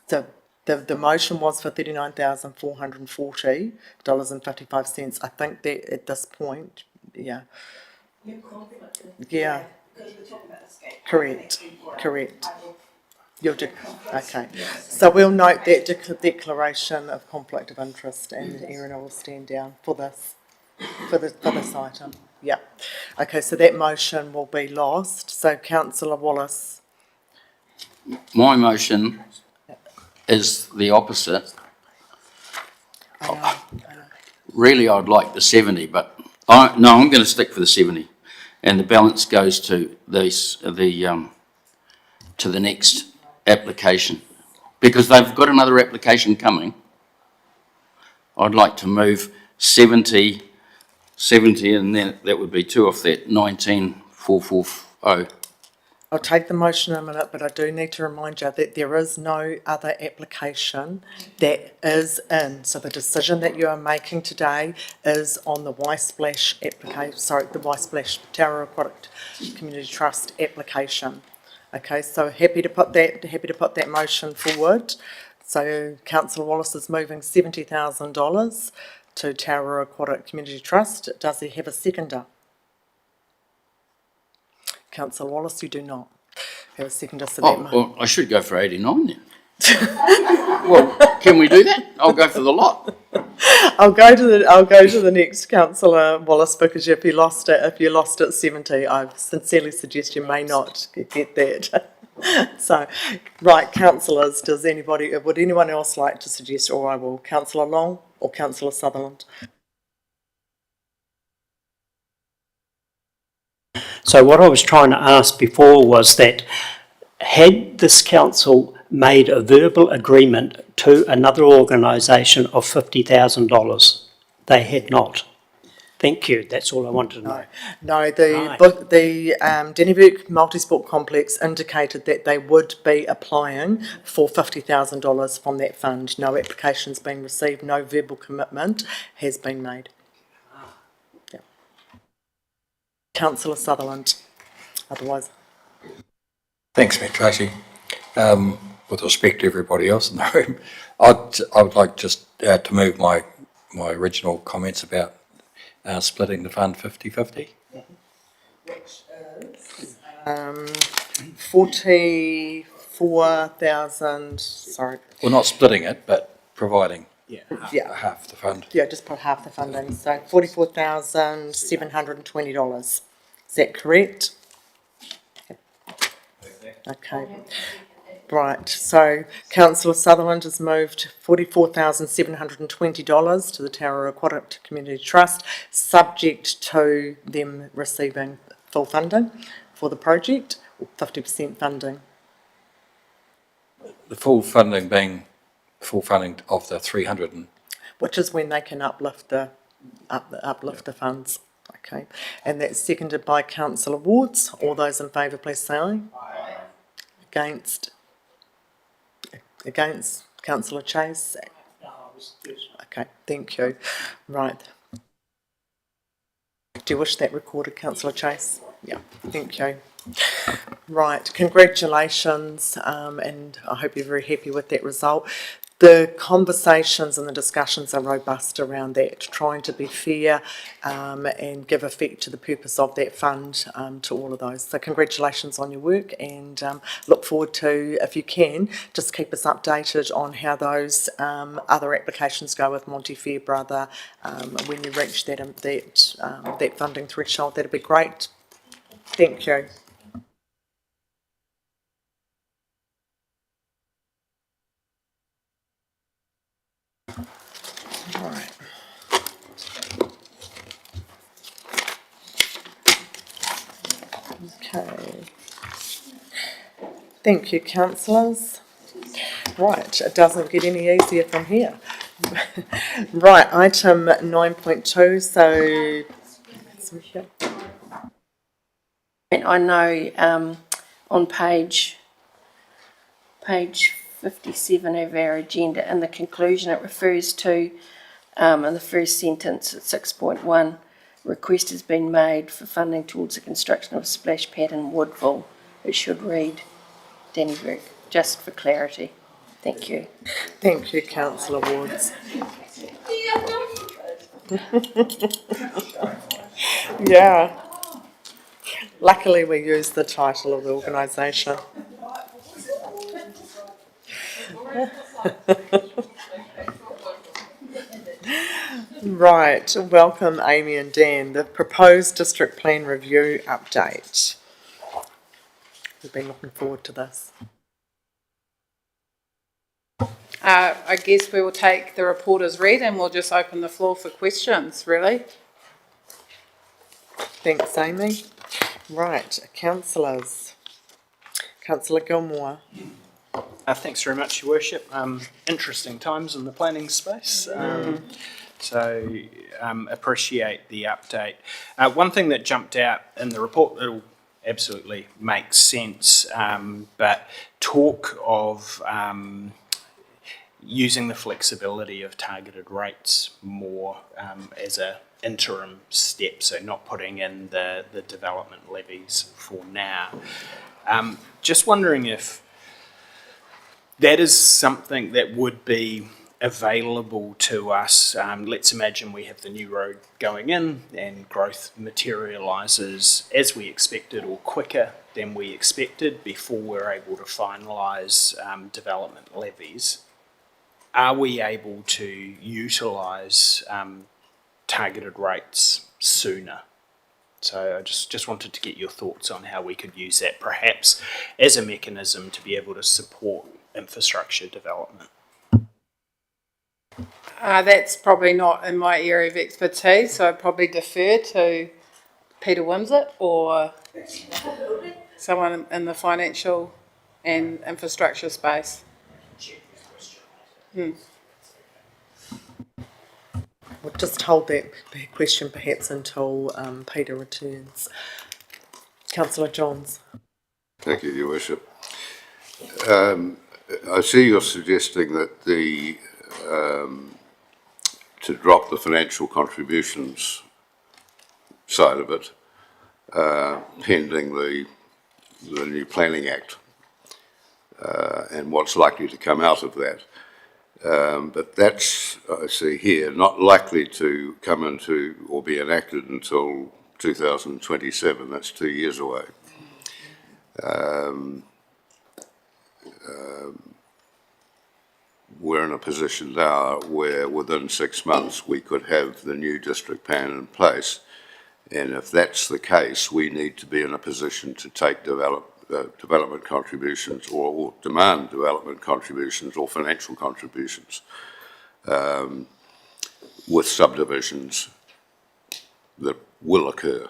So the motion was for $39,440.55. I think that at this point, yeah. Yeah. Correct. You'll do, okay. So we'll note that declaration of conflict of interest, and Erin will stand down for this item. Yeah. Okay, so that motion will be lost. So Councillor Wallace. My motion is the opposite. I know. Really, I'd like the 70, but I'm going to stick for the 70, and the balance goes to the next application. because they've got another application coming. I'd like to move 70, and then that would be 2 off that 19,440. I'll take the motion in a minute, but I do need to remind you that there is no other application that is in. So the decision that you are making today is on the Y-Splash application, the Y-Splash Tararua Aquatic Community Trust application. Okay, so happy to put that motion forward. So Councillor Wallace is moving $70,000 to Tararua Aquatic Community Trust. Does he have a seconder? Councillor Wallace, you do not have a seconder, so that Well, I should go for 89 then. Well, can we do that? I'll go for the lot. I'll go to the next, Councillor Wallace, because if you lost at 70, I sincerely suggest you may not get that. So, right, councillors, would anyone else like to suggest, or I will, Councillor Long or Councillor Sutherland? So what I was trying to ask before was that had this council made a verbal agreement to another organisation of $50,000? They had not. Thank you. That's all I wanted to know. No, the Dennyburg Multisport Complex indicated that they would be applying for $50,000 from that fund. No application's been received, no verbal commitment has been made. Yeah. Councillor Sutherland, otherwise. Thanks, Matt Tracy. With respect to everybody else in the room, I would like just to move my original comments about splitting the fund 50-50. Which is 44,000, sorry. Well, not splitting it, but providing half the fund. Yeah, just put half the funding, so $44,720. Is that correct? Okay. Right, so Councillor Sutherland has moved $44,720 to the Tararua Aquatic Community Trust, subject to them receiving full funding for the project, or 50% funding. The full funding being full funding of the 300 which is when they can uplift the funds. Okay, and that's seconded by Councillor Wards. All those in favour, please say aye. Aye. Against Councillor Chase. Okay, thank you. Right. Do you wish that recorded, Councillor Chase? Yeah, thank you. Right, congratulations, and I hope you're very happy with that result. The conversations and the discussions are robust around that, trying to be fair and give effect to the purpose of that fund to all of those. So congratulations on your work, and look forward to, if you can, just keep us updated on how those other applications go with Monty Fairbrother when you reach that funding threshold. That'd be great. Thank you. Right. Okay. Thank you, councillors. Right, it doesn't get any easier from here. Right, item 9.2, so... And I know on page 57 of our agenda, in the conclusion, it refers to, in the first sentence at 6.1, request has been made for funding towards the construction of a splash pad in Woodville. It should read Dannyburg, just for clarity. Thank you. Thank you, Councillor Wards. Yeah. Luckily we used the title of the organisation. Right, welcome Amy and Dan. The proposed district plan review update. We've been looking forward to this. I guess we will take the report as read and we'll just open the floor for questions, really. Thanks, Amy. Right, councillors. Councillor Gilmore. Thanks very much, Your Worship. Interesting times in the planning space. Appreciate the update. One thing that jumped out in the report, it'll absolutely make sense, but talk of using the flexibility of targeted rates more as a interim step, so not putting in the development levies for now. Just wondering if that is something that would be available to us. Let's imagine we have the new road going in and growth materialises as we expected or quicker than we expected before we're able to finalise development levies. Are we able to utilise targeted rates sooner? So I just wanted to get your thoughts on how we could use that perhaps as a mechanism to be able to support infrastructure development. That's probably not in my area of expertise, so I'd probably defer to Peter Wimsett or someone in the financial and infrastructure space. We'll just hold that question perhaps until Peter returns. Councillor Johns. Thank you, Your Worship. I see you're suggesting that to drop the financial contributions side of it, pending the new Planning Act and what's likely to come out of that. But that's, I see here, not likely to come into or be enacted until 2027. That's 2 years away. We're in a position now where within 6 months we could have the new district plan in place. And if that's the case, we need to be in a position to take development contributions or demand development contributions or financial contributions with subdivisions that will occur.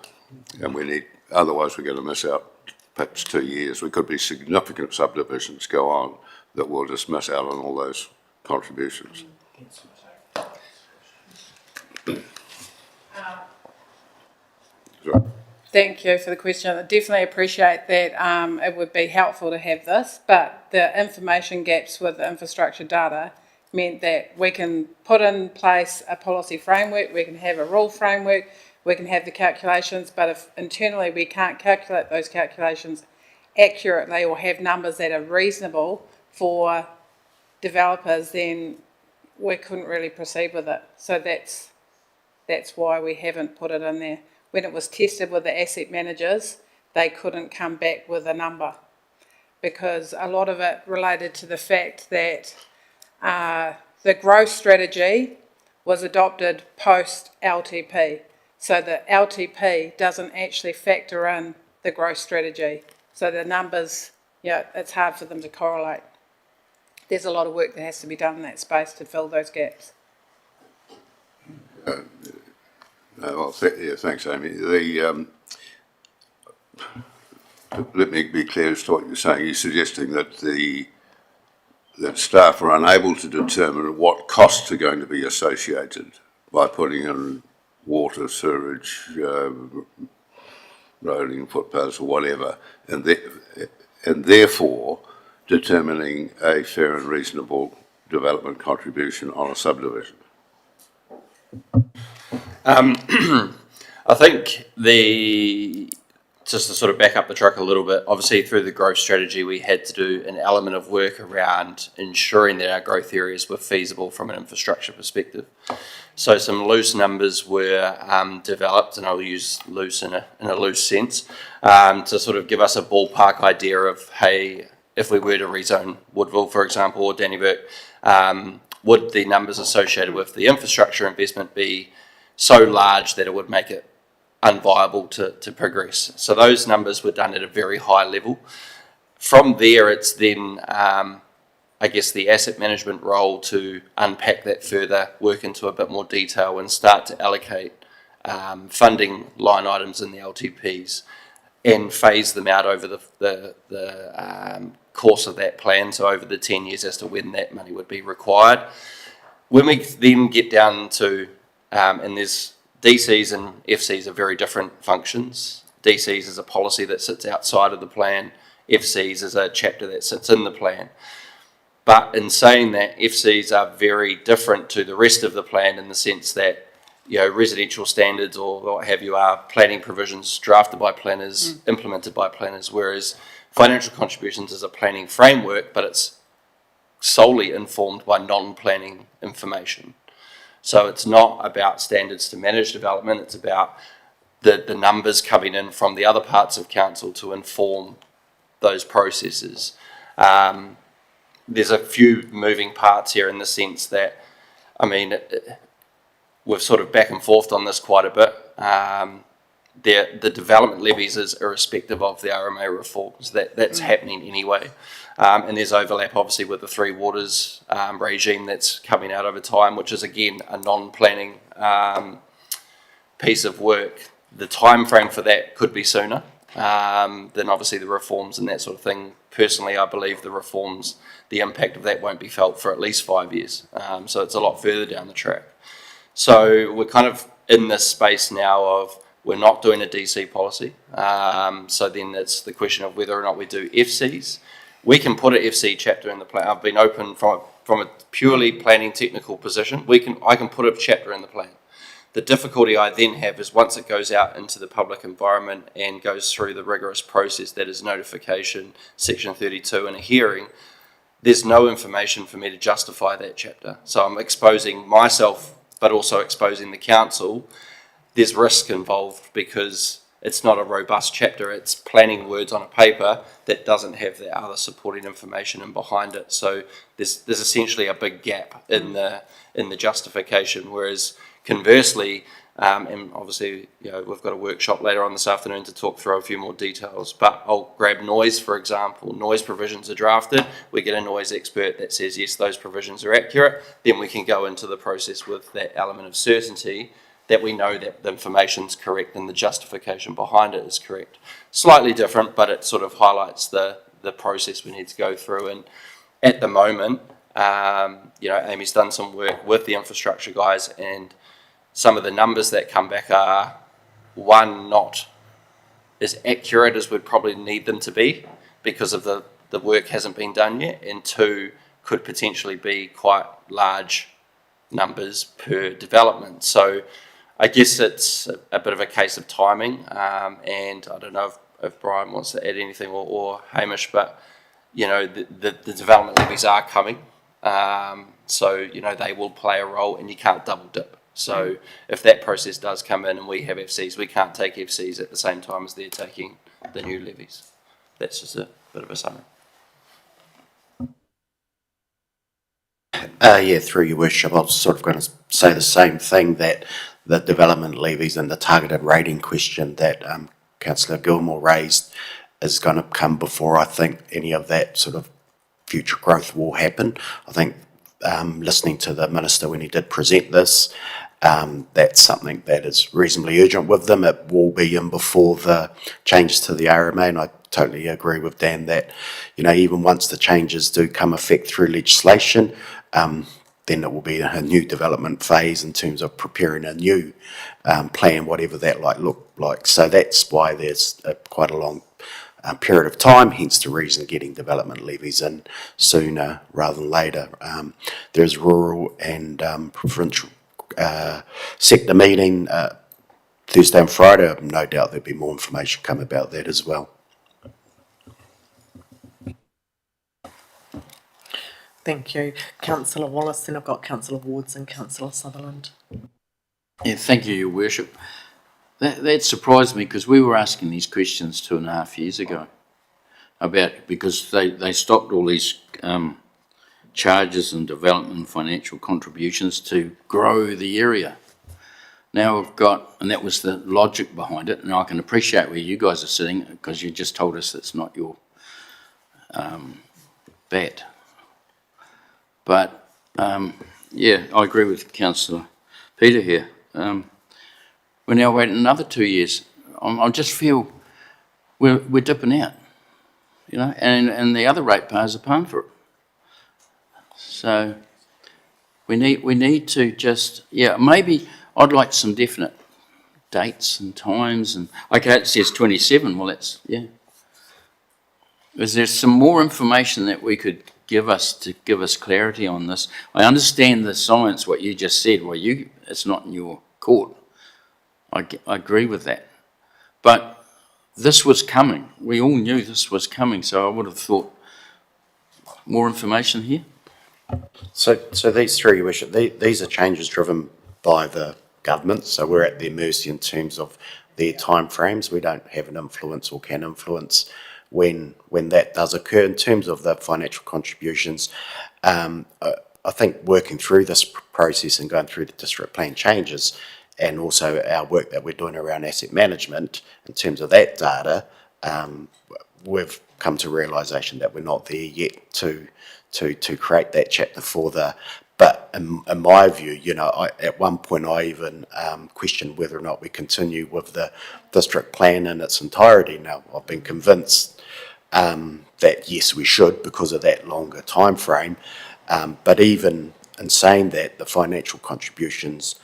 And we need, otherwise we're going to miss out perhaps 2 years. We could be significant subdivisions go on that we'll just miss out on all those contributions. Thank you for the question. I definitely appreciate that. It would be helpful to have this, but the information gaps with the infrastructure data meant that we can put in place a policy framework, we can have a rule framework, we can have the calculations, but if internally we can't calculate those calculations accurately or have numbers that are reasonable for developers, then we couldn't really proceed with it. So that's why we haven't put it in there. When it was tested with the asset managers, they couldn't come back with a number because a lot of it related to the fact that the growth strategy was adopted post LTP. So the LTP doesn't actually factor in the growth strategy. So the numbers, it's hard for them to correlate. There's a lot of work that has to be done in that space to fill those gaps. Thanks, Amy. Let me be clear as to what you're saying. You're suggesting that that staff are unable to determine what costs are going to be associated by putting in water, sewage, roading, footpaths, or whatever, and therefore determining a fair and reasonable development contribution on a subdivision. I think just to sort of back up the truck a little bit, obviously through the growth strategy we had to do an element of work around ensuring that our growth areas were feasible from an infrastructure perspective. So some loose numbers were developed, and I'll use loose in a loose sense, to sort of give us a ballpark idea of, hey, if we were to rezone Woodville, for example, or Dannyburg, would the numbers associated with the infrastructure investment be so large that it would make it unviable to progress? So those numbers were done at a very high level. From there, it's then, I guess, the asset management role to unpack that further, work into a bit more detail and start to allocate funding line items in the LTPs and phase them out over the course of that plan, so over the 10 years as to when that money would be required. When we then get down to, and there's DCs and FCs are very different functions. DCs is a policy that sits outside of the plan. FCs is a chapter that sits in the plan. But in saying that, FCs are very different to the rest of the plan in the sense that, residential standards or what have you are planning provisions drafted by planners, implemented by planners, whereas financial contributions is a planning framework, but it's solely informed by non-planning information. So it's not about standards to manage development, it's about the numbers coming in from the other parts of council to inform those processes. There's a few moving parts here in the sense that, we've sort of back and forth on this quite a bit. The development levies is irrespective of the RMA reforms. That's happening anyway. And there's overlap obviously with the Three Waters regime that's coming out over time, which is again a non-planning piece of work. The time frame for that could be sooner than obviously the reforms and that sort of thing. Personally, I believe the reforms, the impact of that won't be felt for at least 5 years. So it's a lot further down the track. So we're kind of in this space now of we're not doing a DC policy. So then it's the question of whether or not we do FCs. We can put an FC chapter in the plan. I've been open from a purely planning technical position. I can put a chapter in the plan. The difficulty I then have is once it goes out into the public environment and goes through the rigorous process that is notification, section 32 and a hearing, there's no information for me to justify that chapter. So I'm exposing myself but also exposing the council. There's risk involved because it's not a robust chapter, it's planning words on a paper that doesn't have the other supporting information in behind it. So there's essentially a big gap in the justification, whereas conversely, and obviously we've got a workshop later on this afternoon to talk through a few more details, but I'll grab noise for example. Noise provisions are drafted, we get a noise expert that says yes, those provisions are accurate, then we can go into the process with that element of certainty that we know that the information's correct and the justification behind it is correct. Slightly different, but it sort of highlights the process we need to go through. And at the moment, Amy's done some work with the infrastructure guys, and some of the numbers that come back are, one, not as accurate as we'd probably need them to be because of the work hasn't been done yet, and two, could potentially be quite large numbers per development. So I guess it's a bit of a case of timing, and I don't know if Brian wants to add anything or Hamish, but the development levies are coming, so they will play a role, and you can't double dip. So if that process does come in and we have FCs, we can't take FCs at the same time as they're taking the new levies. That's just a bit of a summary. Through your worship, I was sort of going to say the same thing, that the development levies and the targeted rating question that Councillor Gilmore raised is going to come before I think any of that sort of future growth will happen. I think listening to the Minister when he did present this, that's something that is reasonably urgent with them. It will be in before the changes to the RMA, and I totally agree with Dan that, even once the changes do come effect through legislation, then it will be a new development phase in terms of preparing a new plan, whatever that look like. So that's why there's quite a long period of time, hence the reason getting development levies in sooner rather than later. There's rural and provincial sector meeting Thursday and Friday. I've no doubt there'll be more information come about that as well. Thank you. Councillor Wallace, then I've got Councillor Wards and Councillor Sutherland. Yeah, thank you, Your Worship. That surprised me because we were asking these questions 2.5 years ago because they stopped all these charges and development and financial contributions to grow the area. Now we've got, and that was the logic behind it, and I can appreciate where you guys are sitting because you just told us it's not your bet. But I agree with Councillor Peter here. We're now waiting another 2 years. I just feel we're dipping out. you know, and the other ratepayers are paying for it. So we need to just, yeah, maybe I'd like some definite dates and times, and okay, it says 27, well, that's, yeah. Is there some more information that we could give us to give us clarity on this? I understand the science, what you just said, well, it's not in your court. I agree with that. But this was coming. We all knew this was coming, so I would have thought more information here. So these three, Your Worship, these are changes driven by the government, so we're at their mercy in terms of their timeframes. We don't have an influence or can influence when that does occur. In terms of the financial contributions, I think working through this process and going through the district plan changes, and also our work that we're doing around asset management in terms of that data, we've come to realisation that we're not there yet to create that chapter for the. But in my view, you know, at one point I even questioned whether or not we continue with the district plan in its entirety. Now I've been convinced that yes, we should because of that longer time frame. But even in saying that, the financial contributions,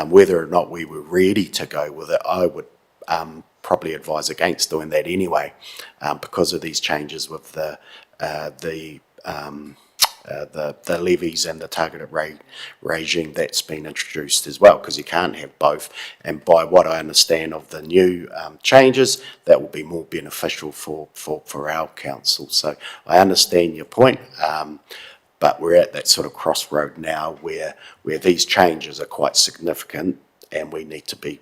whether or not we were ready to go with it, I would probably advise against doing that anyway, because of these changes with the levies and the targeted regime that's been introduced as well, because you can't have both. And by what I understand of the new changes, that will be more beneficial for our council. So I understand your point, but we're at that sort of crossroad now where these changes are quite significant, and we need to be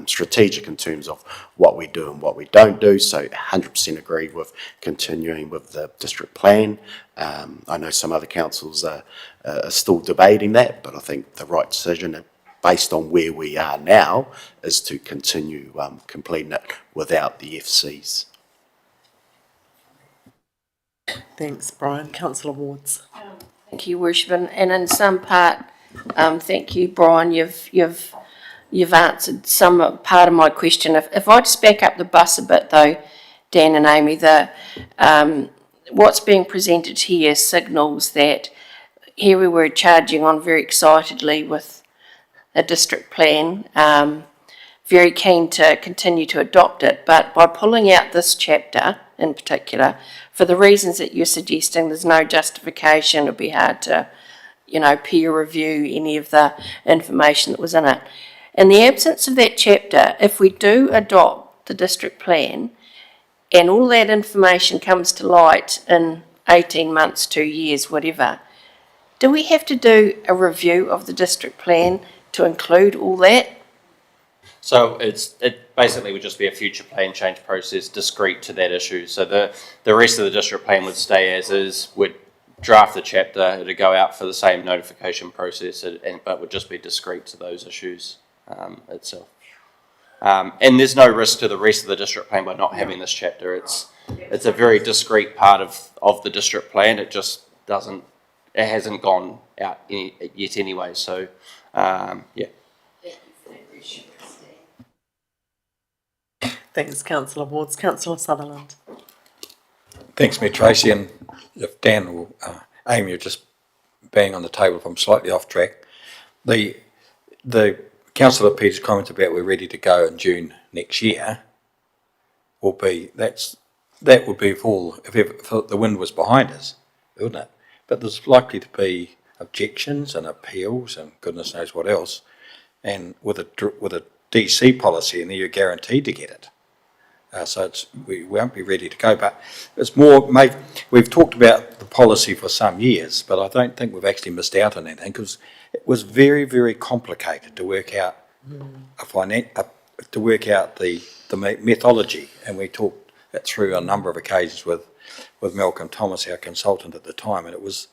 strategic in terms of what we do and what we don't do. So 100% agree with continuing with the district plan. I know some other councils are still debating that, but I think the right decision based on where we are now is to continue completing it without the FCs. Thanks, Brian. Councillor Wards. Thank you, Worship, and in some part, thank you, Brian. You've answered some part of my question. If I just back up the bus a bit, though, Dan and Amy, what's being presented here signals that here we were charging on very excitedly with a district plan, very keen to continue to adopt it, but by pulling out this chapter in particular, for the reasons that you're suggesting, there's no justification. It'd be hard to, you know, peer review any of the information that was in it. In the absence of that chapter, if we do adopt the district plan and all that information comes to light in 18 months, 2 years, whatever, do we have to do a review of the district plan to include all that? So it basically would just be a future plan change process discrete to that issue. So the rest of the district plan would stay as is, would draft the chapter, it would go out for the same notification process, but would just be discrete to those issues itself. And there's no risk to the rest of the district plan by not having this chapter. It's a very discrete part of the district plan. It just hasn't gone out yet anyway. So yeah. Thanks, Councillor Wards. Councillor Sutherland. Thanks, Mayor Tracy, and if Dan or Amy are just bang on the table if I'm slightly off track. The Councillor Peters' comment about we're ready to go in June next year will be that would be if the wind was behind us, wouldn't it? But there's likely to be objections and appeals and goodness knows what else. And with a DC policy in there, you're guaranteed to get it. So we won't be ready to go, but it's more, we've talked about the policy for some years, but I don't think we've actually missed out on anything, because it was very, very complicated to work out the methodology, and we talked it through a number of occasions with Malcolm Thomas, our consultant at the time, and it was,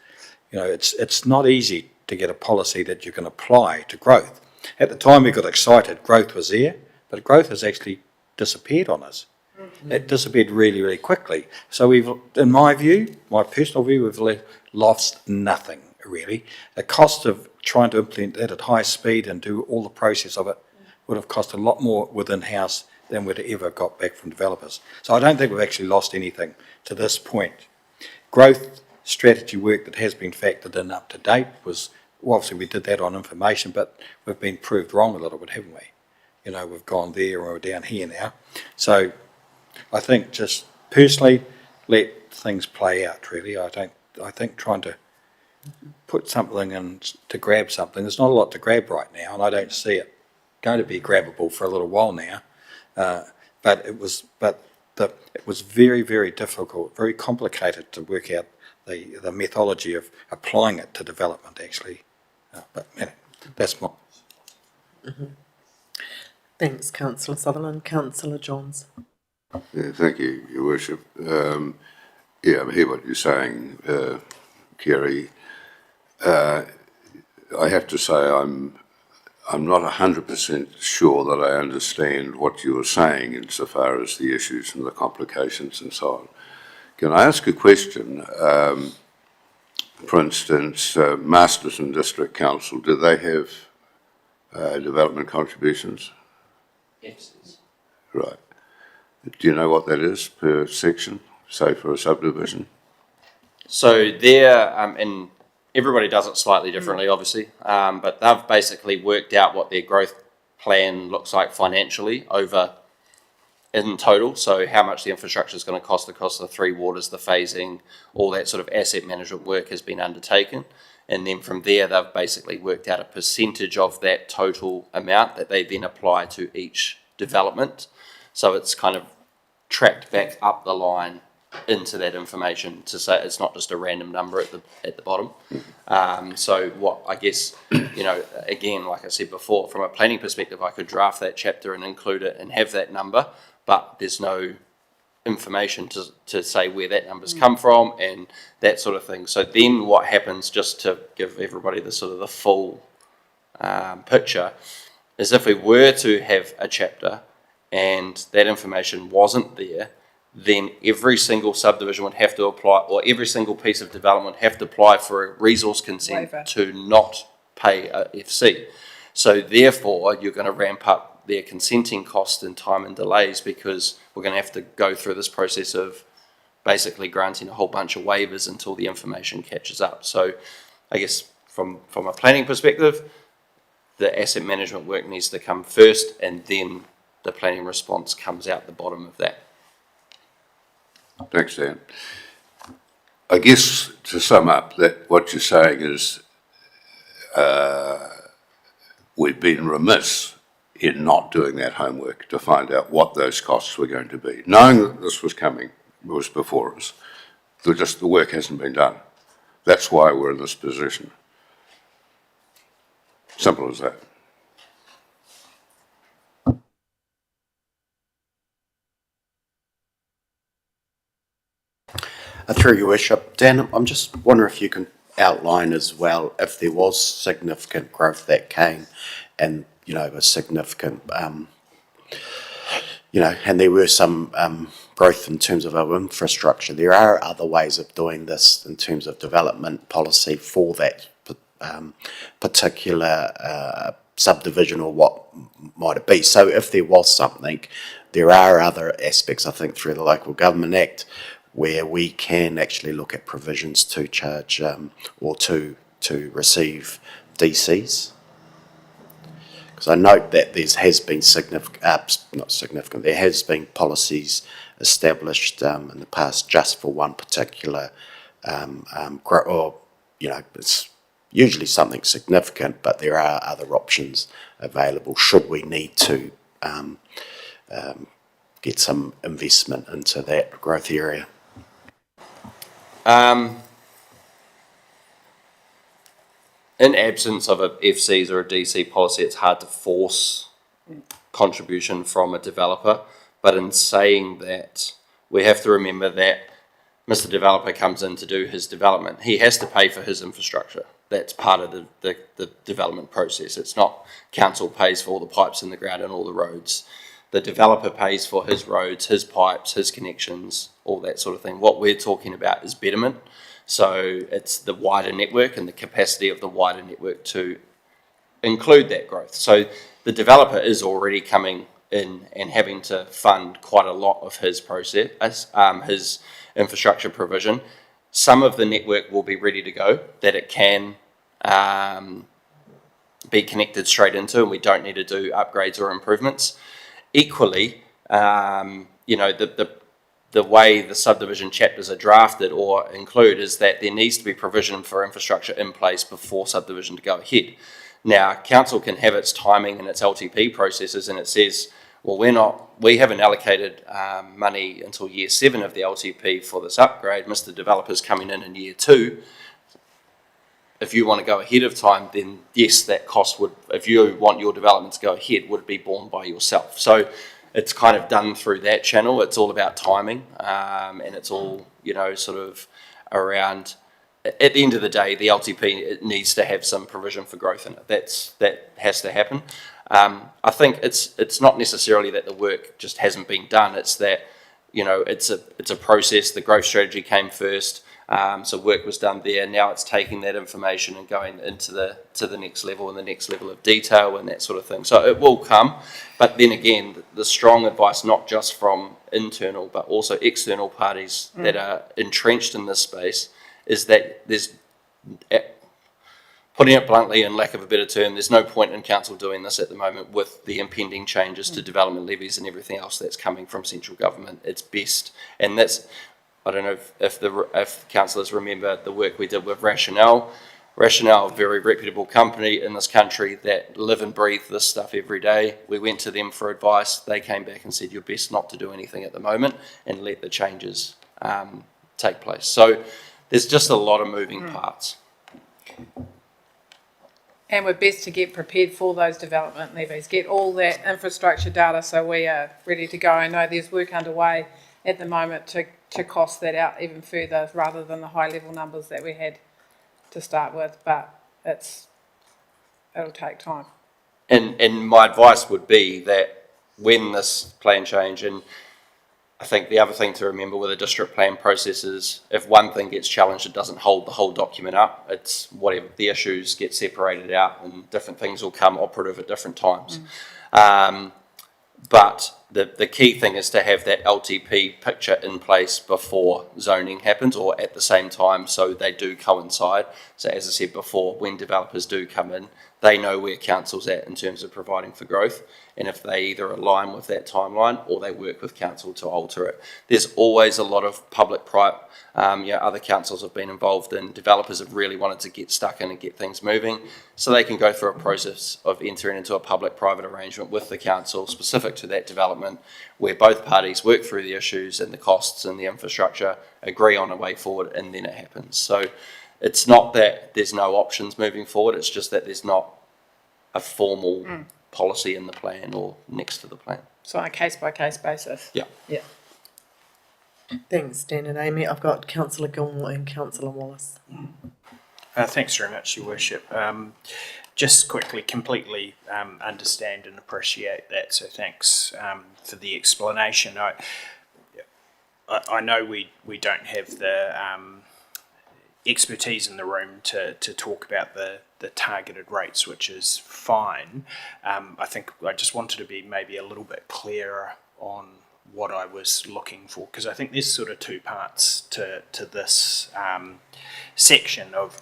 you know, it's not easy to get a policy that you can apply to growth. At the time we got excited, growth was there, but growth has actually disappeared on us. It disappeared really, really quickly. So we've, in my view, my personal view, we've lost nothing really. The cost of trying to implement that at high speed and do all the process of it would have cost a lot more with in-house than we'd ever got back from developers. So I don't think we've actually lost anything to this point. Growth strategy work that has been factored in up to date was, well, obviously we did that on information, but we've been proved wrong a little bit, haven't we? You know, we've gone there and we're down here now. So I think just personally, let things play out, really. I think trying to put something in to grab something, there's not a lot to grab right now, and I don't see it going to be grabbable for a little while now. But it was very, very difficult, very complicated to work out the methodology of applying it to development, actually. But that's my... Thanks, Councillor Sutherland. Councillor Johns. Yeah, thank you, Your Worship. Yeah, I hear what you're saying, Kerry. I have to say I'm not 100% sure that I understand what you were saying insofar as the issues and the complications and so on. Can I ask a question? For instance, Masterton District Council, do they have development contributions? Yes. Right. Do you know what that is per section, say for a subdivision? So there, and everybody does it slightly differently, obviously, but they've basically worked out what their growth plan looks like financially over in total. So how much the infrastructure is going to cost, the cost of the three waters, the phasing, all that sort of asset management work has been undertaken. And then from there, they've basically worked out a percentage of that total amount that they then apply to each development. So it's kind of tracked back up the line into that information to say it's not just a random number at the bottom. So what I guess, you know, again, like I said before, from a planning perspective, I could draft that chapter and include it and have that number, but there's no information to say where that number's come from and that sort of thing. So then what happens, just to give everybody the sort of the full picture, is if we were to have a chapter and that information wasn't there, then every single subdivision would have to apply, or every single piece of development have to apply for a resource consent Waiver. to not pay a FC. So therefore, you're going to ramp up their consenting cost and time and delays, because we're going to have to go through this process of basically granting a whole bunch of waivers until the information catches up. So I guess from a planning perspective, the asset management work needs to come first, and then the planning response comes out the bottom of that. Thanks, Dan. I guess to sum up, that what you're saying is we've been remiss in not doing that homework to find out what those costs were going to be. Knowing that this was coming, was before us, the work hasn't been done. That's why we're in this position. Simple as that. Through your worship, Dan, I'm just wondering if you can outline as well if there was significant growth that came, and a significant, and there were some growth in terms of our infrastructure. There are other ways of doing this in terms of development policy for that particular subdivision, or what might it be? So if there was something, there are other aspects, I think, through the Local Government Act, where we can actually look at provisions to charge or to receive DCs. Because I note that there has been there has been policies established in the past just for one particular, it's usually something significant, but there are other options available should we need to get some investment into that growth area. In absence of a FCs or a DC policy, it's hard to force contribution from a developer. But in saying that, we have to remember that Mr. Developer comes in to do his development. He has to pay for his infrastructure. That's part of the development process. It's not council pays for all the pipes in the ground and all the roads. The developer pays for his roads, his pipes, his connections, all that sort of thing. What we're talking about is betterment. So it's the wider network and the capacity of the wider network to include that growth. So the developer is already coming in and having to fund quite a lot of his process, his infrastructure provision. Some of the network will be ready to go, that it can be connected straight into, and we don't need to do upgrades or improvements. Equally, the way the subdivision chapters are drafted or include is that there needs to be provision for infrastructure in place before subdivision to go ahead. Now, council can have its timing and its LTP processes, and it says, well, we haven't allocated money until year 7 of the LTP for this upgrade. Mr. Developer's coming in year 2. If you want to go ahead of time, then yes, that cost would, if you want your development to go ahead, would be borne by yourself. So it's kind of done through that channel. It's all about timing, and it's all, sort of around, at the end of the day, the LTP, it needs to have some provision for growth in it. That has to happen. I think it's not necessarily that the work just hasn't been done. It's that, it's a process. The growth strategy came first. So work was done there. Now it's taking that information and going into the next level and the next level of detail and that sort of thing. So it will come, but then again, the strong advice, not just from internal but also external parties that are entrenched in this space, is that there's, putting it bluntly, in lack of a better term, there's no point in council doing this at the moment with the impending changes to development levies and everything else that's coming from central government. It's best, and that's, I don't know if councillors remember the work we did with Rationale. Rationale, a very reputable company in this country that live and breathe this stuff every day. We went to them for advice. They came back and said, you're best not to do anything at the moment and let the changes take place. So there's just a lot of moving parts. And we're best to get prepared for those development levies, get all that infrastructure data so we are ready to go. I know there's work underway at the moment to cost that out even further rather than the high level numbers that we had to start with, but it'll take time. And my advice would be that when this plan change, and I think the other thing to remember with a district plan process is if one thing gets challenged, it doesn't hold the whole document up. It's whatever, the issues get separated out and different things will come operative at different times. But the key thing is to have that LTP picture in place before zoning happens or at the same time, so they do coincide. So as I said before, when developers do come in, they know where council's at in terms of providing for growth, and if they either align with that timeline or they work with council to alter it. There's always a lot of public-private, other councils have been involved in, developers have really wanted to get stuck in and get things moving, so they can go through a process of entering into a public-private arrangement with the council specific to that development, where both parties work through the issues and the costs and the infrastructure, agree on a way forward, and then it happens. So it's not that there's no options moving forward, it's just that there's not a formal policy in the plan or next to the plan. So on a case-by-case basis? Yeah. Yeah. Thanks, Dan and Amy. I've got Councillor Gilmore and Councillor Wallace. Thanks very much, Your Worship. Just quickly, completely understand and appreciate that, so thanks for the explanation. I know we don't have the expertise in the room to talk about the targeted rates, which is fine. I think I just wanted to be maybe a little bit clearer on what I was looking for, because I think there's sort of two parts to this section of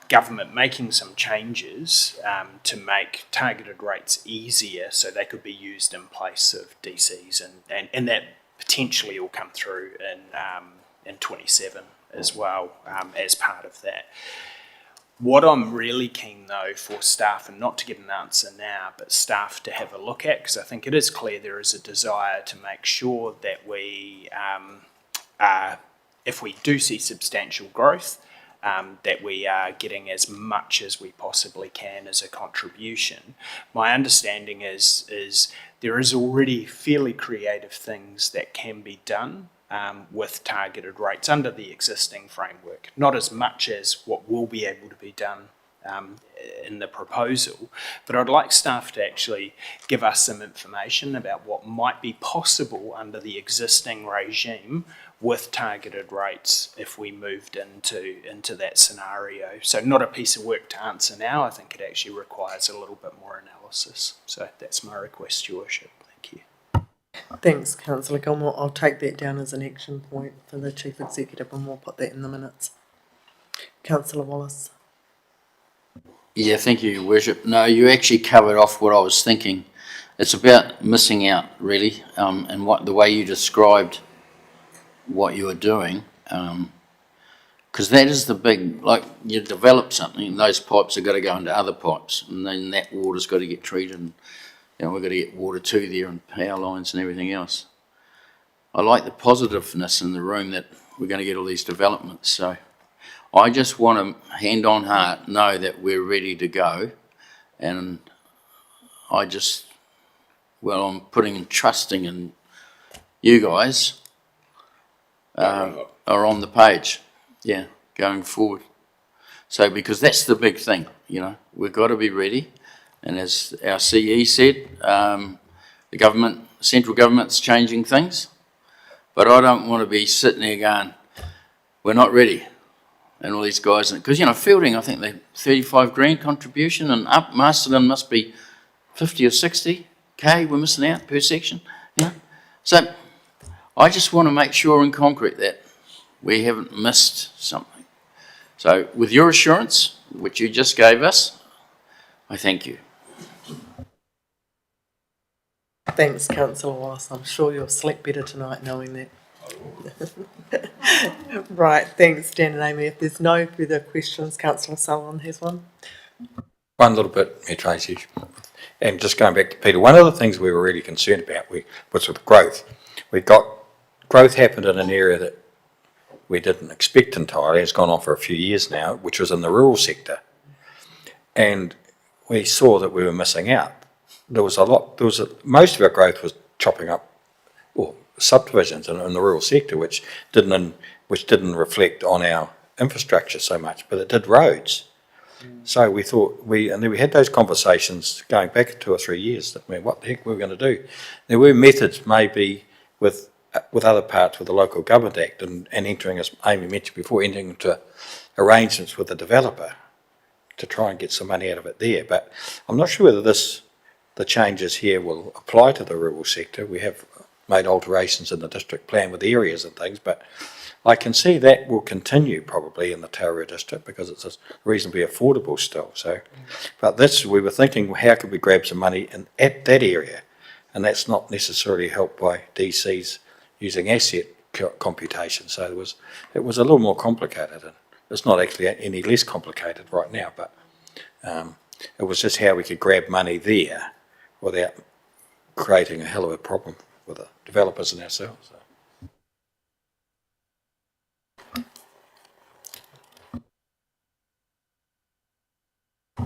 government making some changes to make targeted rates easier so they could be used in place of DCs, and that potentially will come through in 27 as well as part of that. What I'm really keen though for staff, and not to get an answer now, but staff to have a look at, because I think it is clear there is a desire to make sure that we, if we do see substantial growth, that we are getting as much as we possibly can as a contribution. My understanding is there is already fairly creative things that can be done with targeted rates under the existing framework. Not as much as what will be able to be done in the proposal, but I'd like staff to actually give us some information about what might be possible under the existing regime with targeted rates if we moved into that scenario. So not a piece of work to answer now. I think it actually requires a little bit more analysis. So that's my request, Your Worship. Thank Thanks, Councillor Gilmore. I'll take that down as an action point for the Chief Executive and we'll put that in the minutes. Councillor Wallace. Yeah, thank you, Your Worship. No, you actually covered off what I was thinking. It's about missing out, really, and what the way you described what you were doing, because that is the big, like, you develop something, and those pipes have got to go into other pipes, and then that water's got to get treated, and we've got to get water to there and power lines and everything else. I like the positiveness in the room that we're going to get all these developments, so I just want to, hand on heart, know that we're ready to go, and I'm putting and trusting in you guys are on the page, going forward. So, because that's the big thing, we've got to be ready, and as our CE said, the central government's changing things, but I don't want to be sitting there going, we're not ready. And all these guys, because Fielding, I think they 35 grand contribution, and up Masterton must be 50 or 60k we're missing out per section. So I just want to make sure in concrete that we haven't missed something. So with your assurance, which you just gave us, I thank you. Thanks, Councillor Wallace. I'm sure you'll sleep better tonight knowing that. Right, thanks, Dan and Amy. If there's no further questions, Councillor Sullivan has one. One little bit, Mayor Tracy, and just going back to Peter, one of the things we were really concerned about was with growth. We've got growth happened in an area that we didn't expect entirely. It's gone on for a few years now, which was in the rural sector. And we saw that we were missing out. Most of our growth was chopping up subdivisions in the rural sector, which didn't reflect on our infrastructure so much, but it did roads. So we thought and then we had those conversations going back 2 or 3 years that what the heck were we going to do? There were methods maybe with other parts with the Local Government Act and entering, as Amy mentioned before, entering into arrangements with the developer to try and get some money out of it there. But I'm not sure whether the changes here will apply to the rural sector. We have made alterations in the district plan with areas and things, but I can see that will continue probably in the Tararua district because it's reasonably affordable still. So, but we were thinking, how could we grab some money at that area? And that's not necessarily helped by DCs using asset computation. So it was a little more complicated, and it's not actually any less complicated right now, but it was just how we could grab money there without creating a hell of a problem with the developers and ourselves. So.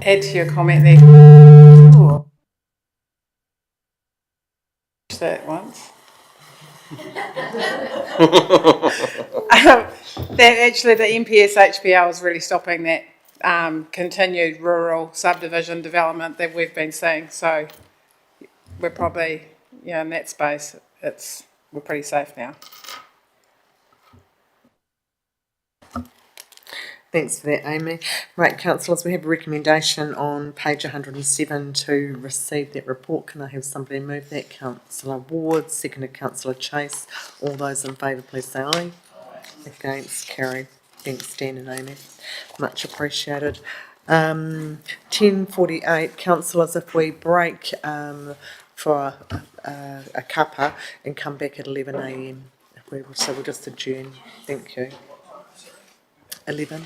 Add to your comment there. That once. That actually the NPS HPL is really stopping that continued rural subdivision development that we've been seeing. So we're probably, in that space, we're pretty safe now. Thanks for that, Amy. Right, councillors, we have a recommendation on page 107 to receive that report. Can I have somebody move that? Councillor Ward, seconded Councillor Chase. All those in favour, please say aye. Against, carried. Thanks, Dan and Amy. Much appreciated. 10:48, councillors, if we break for a cuppa and come back at 11 a.m. So we'll just adjourn. Thank you. 11.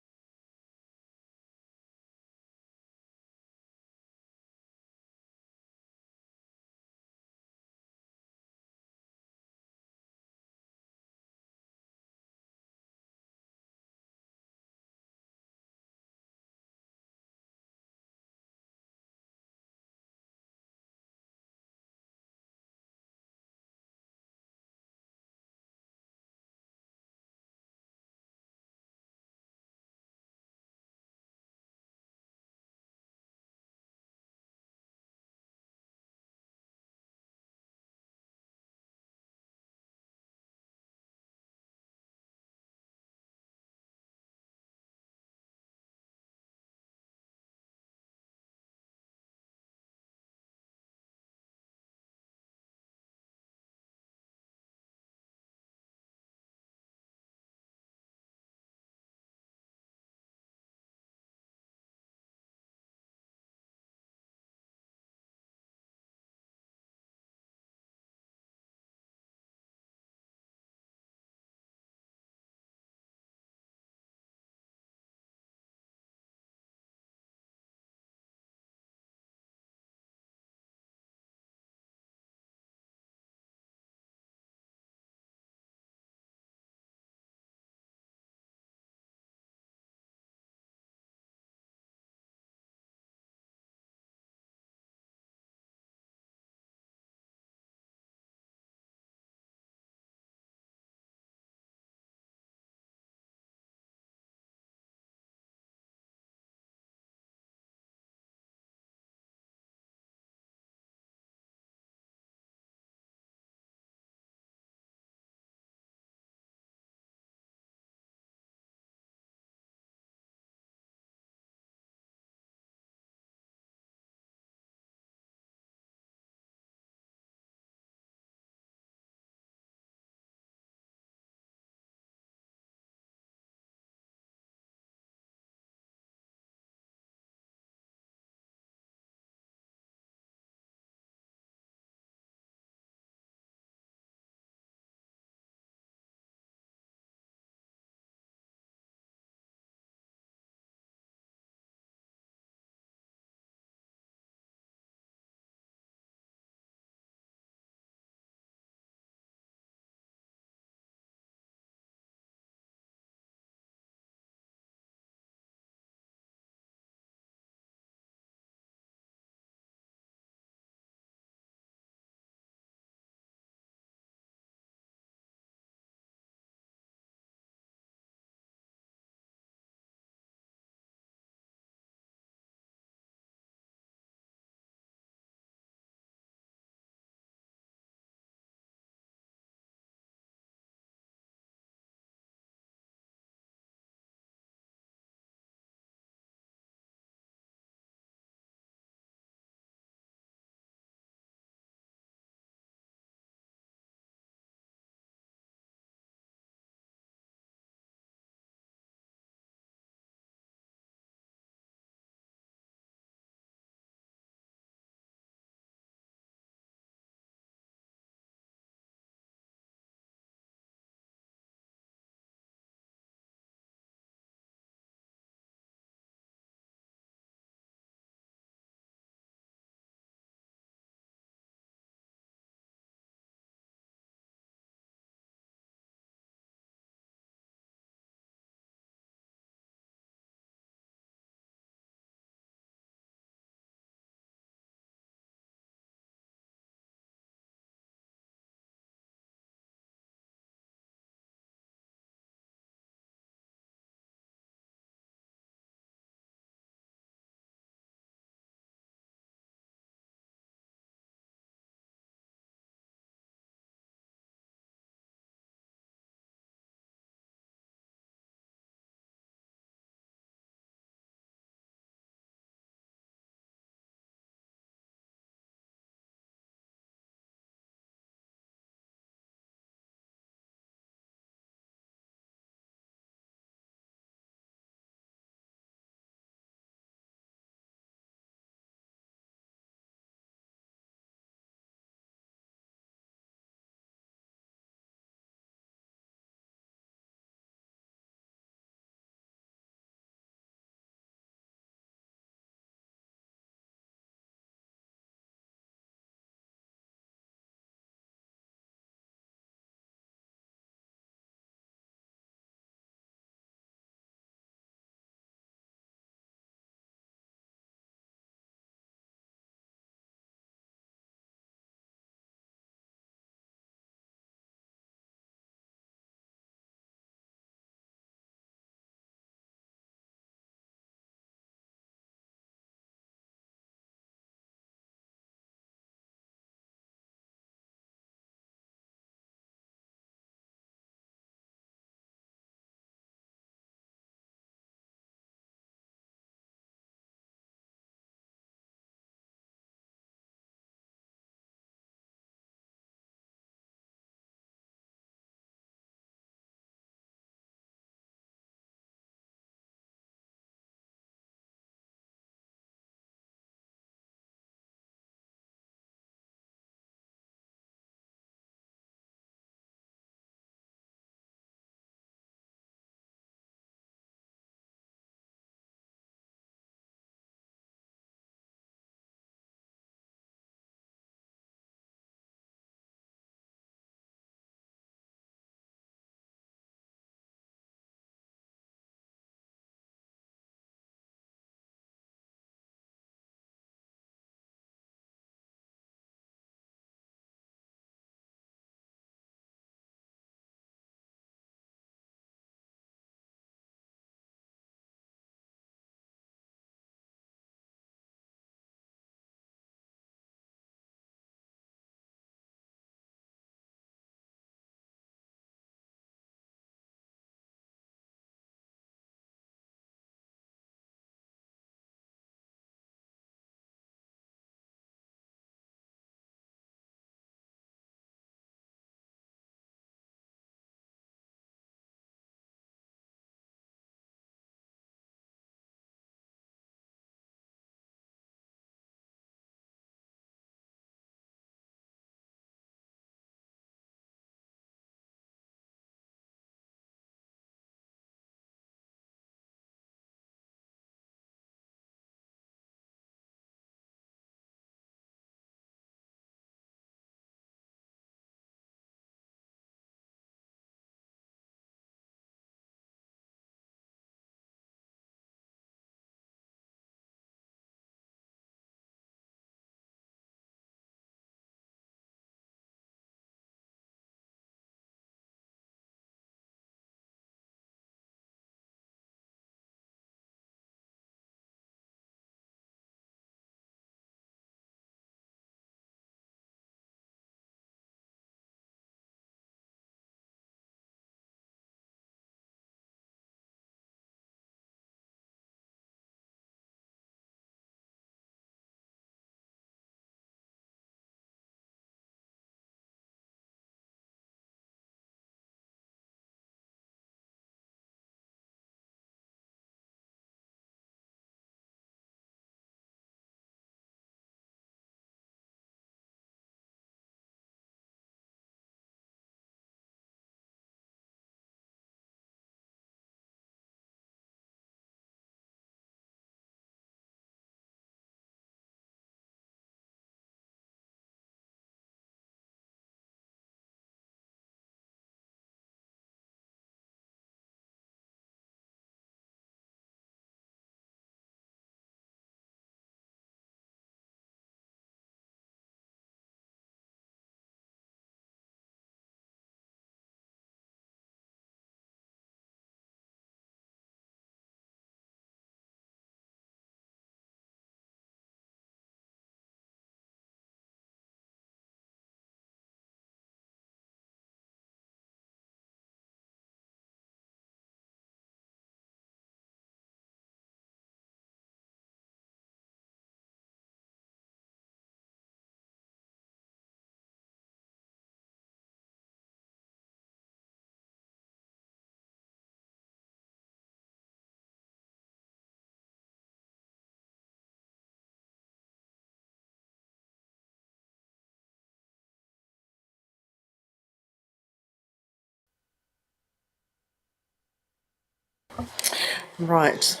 Right.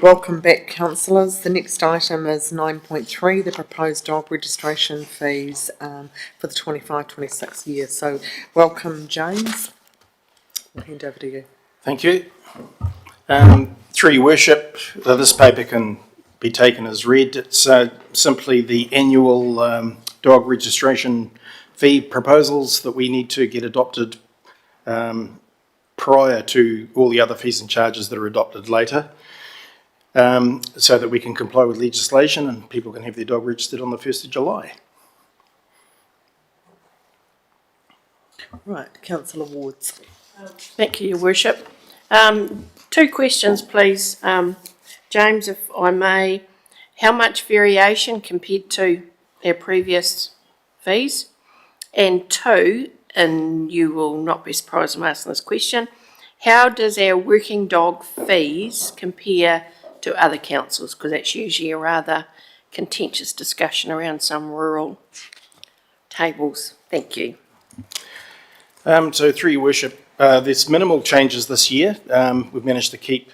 Welcome back, councillors. The next item is 9.3, the proposed dog registration fees for the 25-26 year. So welcome, James. I'll hand over to you. Thank you. Through your worship, this paper can be taken as read. It's simply the annual dog registration fee proposals that we need to get adopted prior to all the other fees and charges that are adopted later, so that we can comply with legislation and people can have their dog registered on the 1st of July. Right, Councillor Wards. Thank you, Your Worship. Two questions, please. James, if I may, how much variation compared to our previous fees? And two, and you will not be surprised I'm asking this question, how does our working dog fees compare to other councils? Because that's usually a rather contentious discussion around some rural tables. Thank you. So through your worship, there's minimal changes this year. We've managed to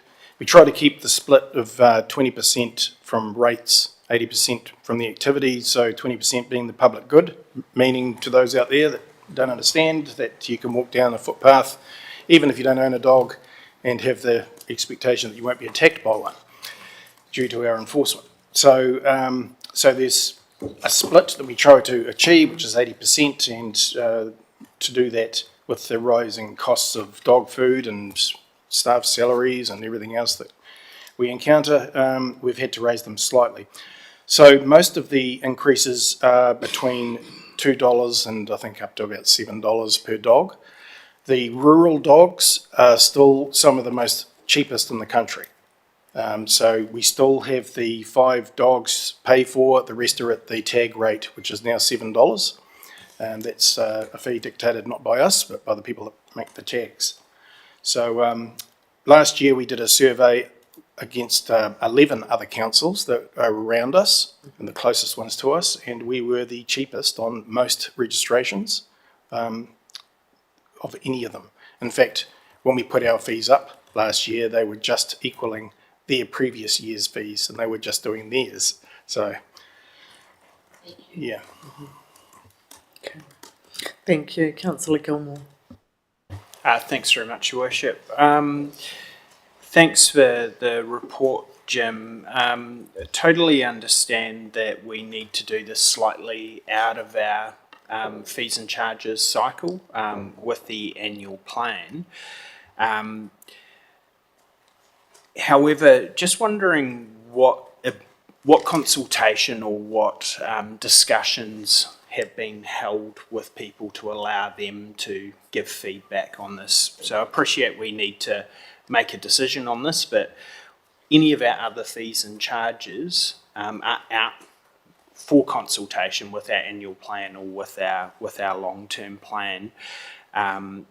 try to keep the split of 20% from rates, 80% from the activity, so 20% being the public good, meaning to those out there that don't understand that you can walk down a footpath, even if you don't own a dog, and have the expectation that you won't be attacked by one due to our enforcement. So there's a split that we try to achieve, which is 80%, and to do that with the rising costs of dog food and staff salaries and everything else that we encounter, we've had to raise them slightly. So most of the increases are between $2 and I think up to about $7 per dog. The rural dogs are still some of the most cheapest in the country. So we still have the 5 dogs pay for, the rest are at the tag rate, which is now $7. And that's a fee dictated not by us, but by the people that make the tags. So last year we did a survey against 11 other councils that are around us and the closest ones to us, and we were the cheapest on most registrations of any of them. In fact, when we put our fees up last year, they were just equaling their previous year's fees, and they were just doing theirs. So, yeah. Okay. Thank you, Councillor Gilmore. Thanks very much, Your Worship. Thanks for the report, Jim. Totally understand that we need to do this slightly out of our fees and charges cycle with the annual plan. However, just wondering what consultation or what discussions have been held with people to allow them to give feedback on this. So I appreciate we need to make a decision on this, but any of our other fees and charges are out for consultation with our annual plan or with our long-term plan.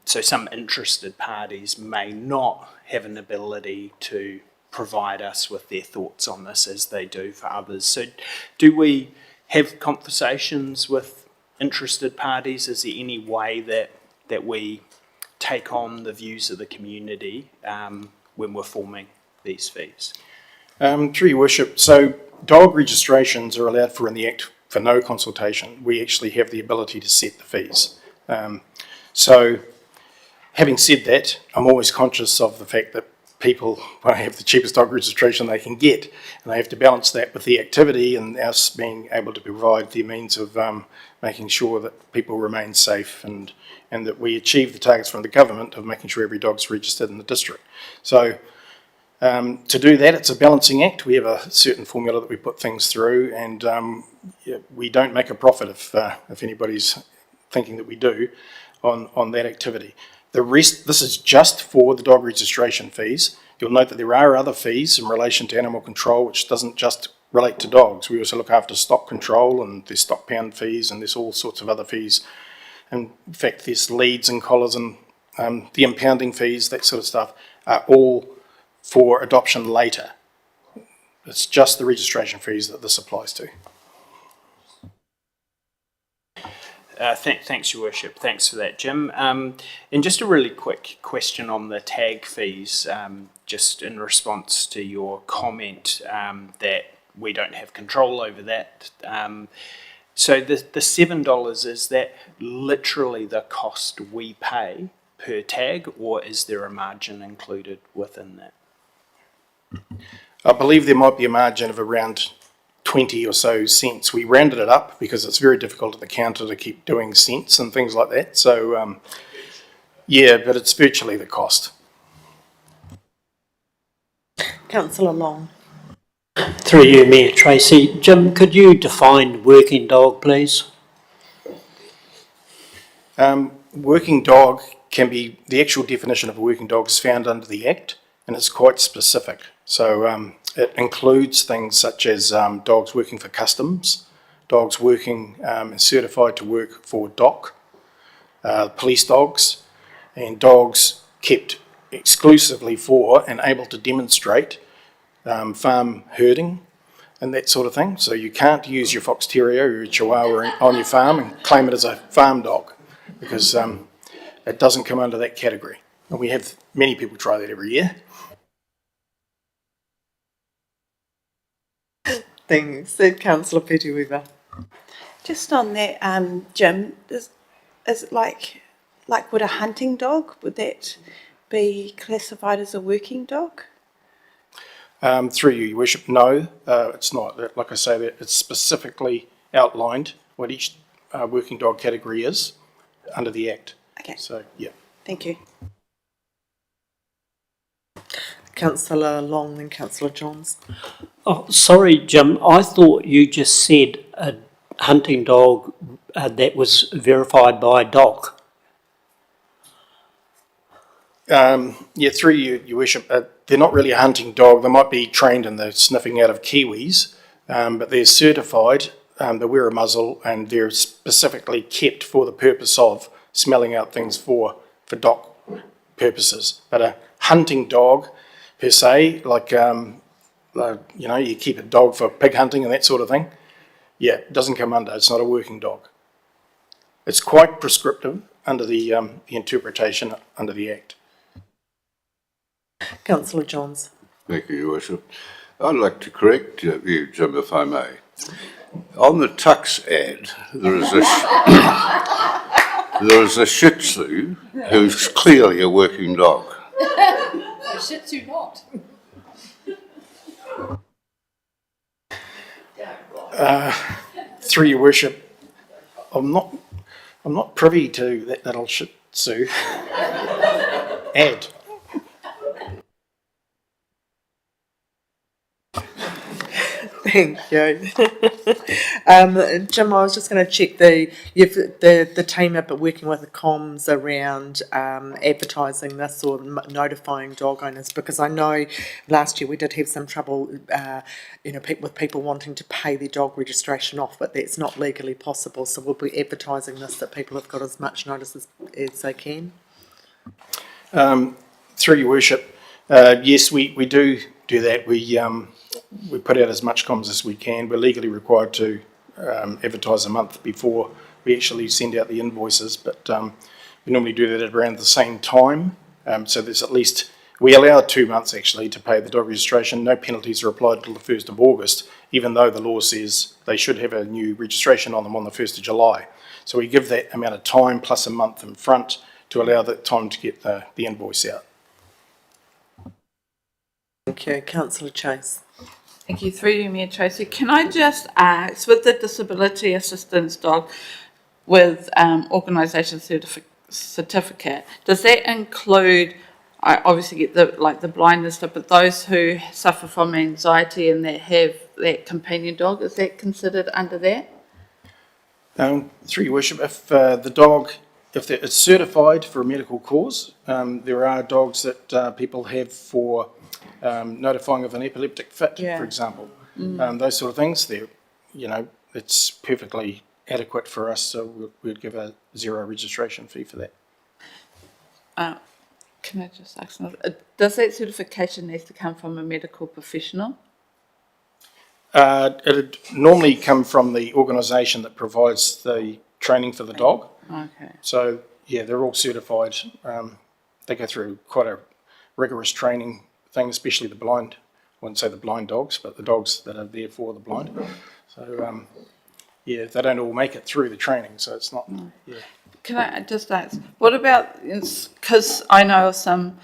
So some interested parties may not have an ability to provide us with their thoughts on this as they do for others. So do we have conversations with interested parties? Is there any way that we take on the views of the community when we're forming these fees? Through your worship, so dog registrations are allowed for in the Act for no consultation. We actually have the ability to set the fees. So having said that, I'm always conscious of the fact that people want to have the cheapest dog registration they can get, and they have to balance that with the activity and us being able to provide the means of making sure that people remain safe and that we achieve the targets from the government of making sure every dog's registered in the district. So to do that, it's a balancing act. We have a certain formula that we put things through, and we don't make a profit if anybody's thinking that we do on that activity. The rest, this is just for the dog registration fees. You'll note that there are other fees in relation to animal control, which doesn't just relate to dogs. We also look after stock control, and there's stock pound fees, and there's all sorts of other fees. And in fact, there's leads and collars and the impounding fees, that sort of stuff, are all for adoption later. It's just the registration fees that this applies to. Thanks, Your Worship. Thanks for that, Jim. And just a really quick question on the tag fees, just in response to your comment that we don't have control over that. So the $7, is that literally the cost we pay per tag, or is there a margin included within that? I believe there might be a margin of around 20 or so cents. We rounded it up because it's very difficult at the counter to keep doing cents and things like that. So, yeah, but it's virtually the cost. Councillor Long. Through you, Mayor Tracy. Jim, could you define working dog, please? Working dog can be, the actual definition of a working dog is found under the Act, and it's quite specific. So it includes things such as dogs working for customs, dogs working and certified to work for DOC, police dogs, and dogs kept exclusively for and able to demonstrate farm herding and that sort of thing. So you can't use your fox terrier or your chihuahua on your farm and claim it as a farm dog, because it doesn't come under that category. And we have many people try that every year. Thanks. Councillor Petty-Weaver. Just on that, Jim, is it like would a hunting dog, would that be classified as a working dog? Through you, Your Worship, no, it's not. Like I say, that it's specifically outlined what each working dog category is under the Act. Okay. So, yeah. Thank you. Councillor Long and Councillor Johns. Oh, sorry, Jim. I thought you just said a hunting dog that was verified by DOC. Yeah, through you, Your Worship, they're not really a hunting dog. They might be trained in the sniffing out of kiwis, but they're certified, they wear a muzzle, and they're specifically kept for the purpose of smelling out things for DOC purposes. But a hunting dog, per se, like, you know, you keep a dog for pig hunting and that sort of thing, yeah, it doesn't come under. It's not a working dog. It's quite prescriptive under the interpretation under the Act. Councillor Johns. Thank you, Your Worship. I'd like to correct you, Jim, if I may. On the Tux ad, there is a Shih Tzu who's clearly a working dog. A Shih Tzu not. Through Your Worship, I'm not privy to that little Shih Tzu ad. Thank you. Jim, I was just going to check the team up at working with the comms around advertising this or notifying dog owners, because I know last year we did have some trouble, with people wanting to pay their dog registration off, but that's not legally possible. So we'll be advertising this that people have got as much notice as they can. Through Your Worship, yes, we do that. We put out as much comms as we can. We're legally required to advertise a month before we actually send out the invoices, but we normally do that at around the same time. So there's at least, we allow 2 months actually to pay the dog registration. No penalties are applied until the 1st of August, even though the law says they should have a new registration on them on the 1st of July. So we give that amount of time plus a month in front to allow that time to get the invoice out. Thank you. Councillor Chase. Thank you. Through you, Mayor Tracy. Can I just ask, with the disability assistance dog with organisation certificate, does that include, I obviously get the blindness stuff, but those who suffer from anxiety and that have that companion dog, is that considered under that? Through Your Worship, if the dog, if it's certified for a medical cause, there are dogs that people have for notifying of an epileptic fit, for example. Those sort of things, it's perfectly adequate for us, so we'd give a zero registration fee for that. Can I just ask another? Does that certification need to come from a medical professional? It'd normally come from the organisation that provides the training for the dog. Okay. So, yeah, they're all certified. They go through quite a rigorous training thing, especially the blind. I wouldn't say the blind dogs, but the dogs that are there for the blind. So, yeah, they don't all make it through the training, so it's not, yeah. Can I just ask, what about, because I know of some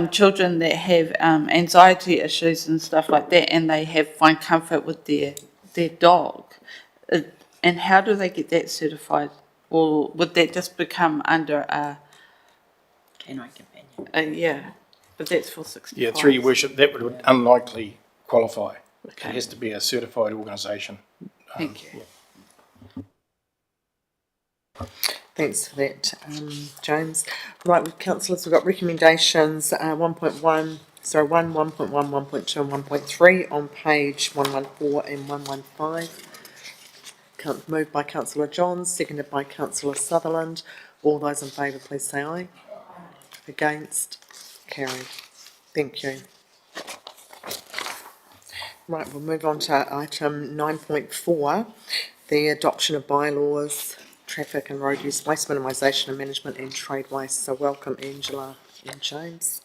children that have anxiety issues and stuff like that, and they find comfort with their dog. And how do they get that certified? Or would that just become under a... Canine companion. Yeah, but that's for 65. Yeah, through your worship, that would unlikely qualify. Okay. It has to be a certified organisation. Thank you. Yeah. Thanks for that, James. Right, with councillors, we've got recommendations 1.1, 1.1, 1.2 and 1.3 on page 114 and 115. Moved by Councillor Johns, seconded by Councillor Sutherland. All those in favour, please say aye. Against? Carried. Thank you. Right, we'll move on to item 9.4, the adoption of bylaws, traffic and road use waste minimisation and management and trade waste. So welcome Angela and James.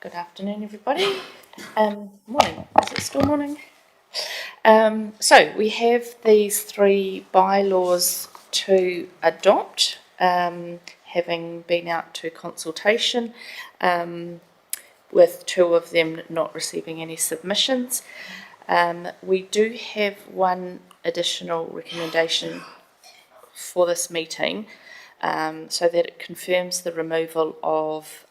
Good afternoon, everybody. Morning. Is it still morning? So we have these 3 bylaws to adopt, having been out to consultation, with 2 of them not receiving any submissions. We do have one additional recommendation for this meeting, so that it confirms the removal of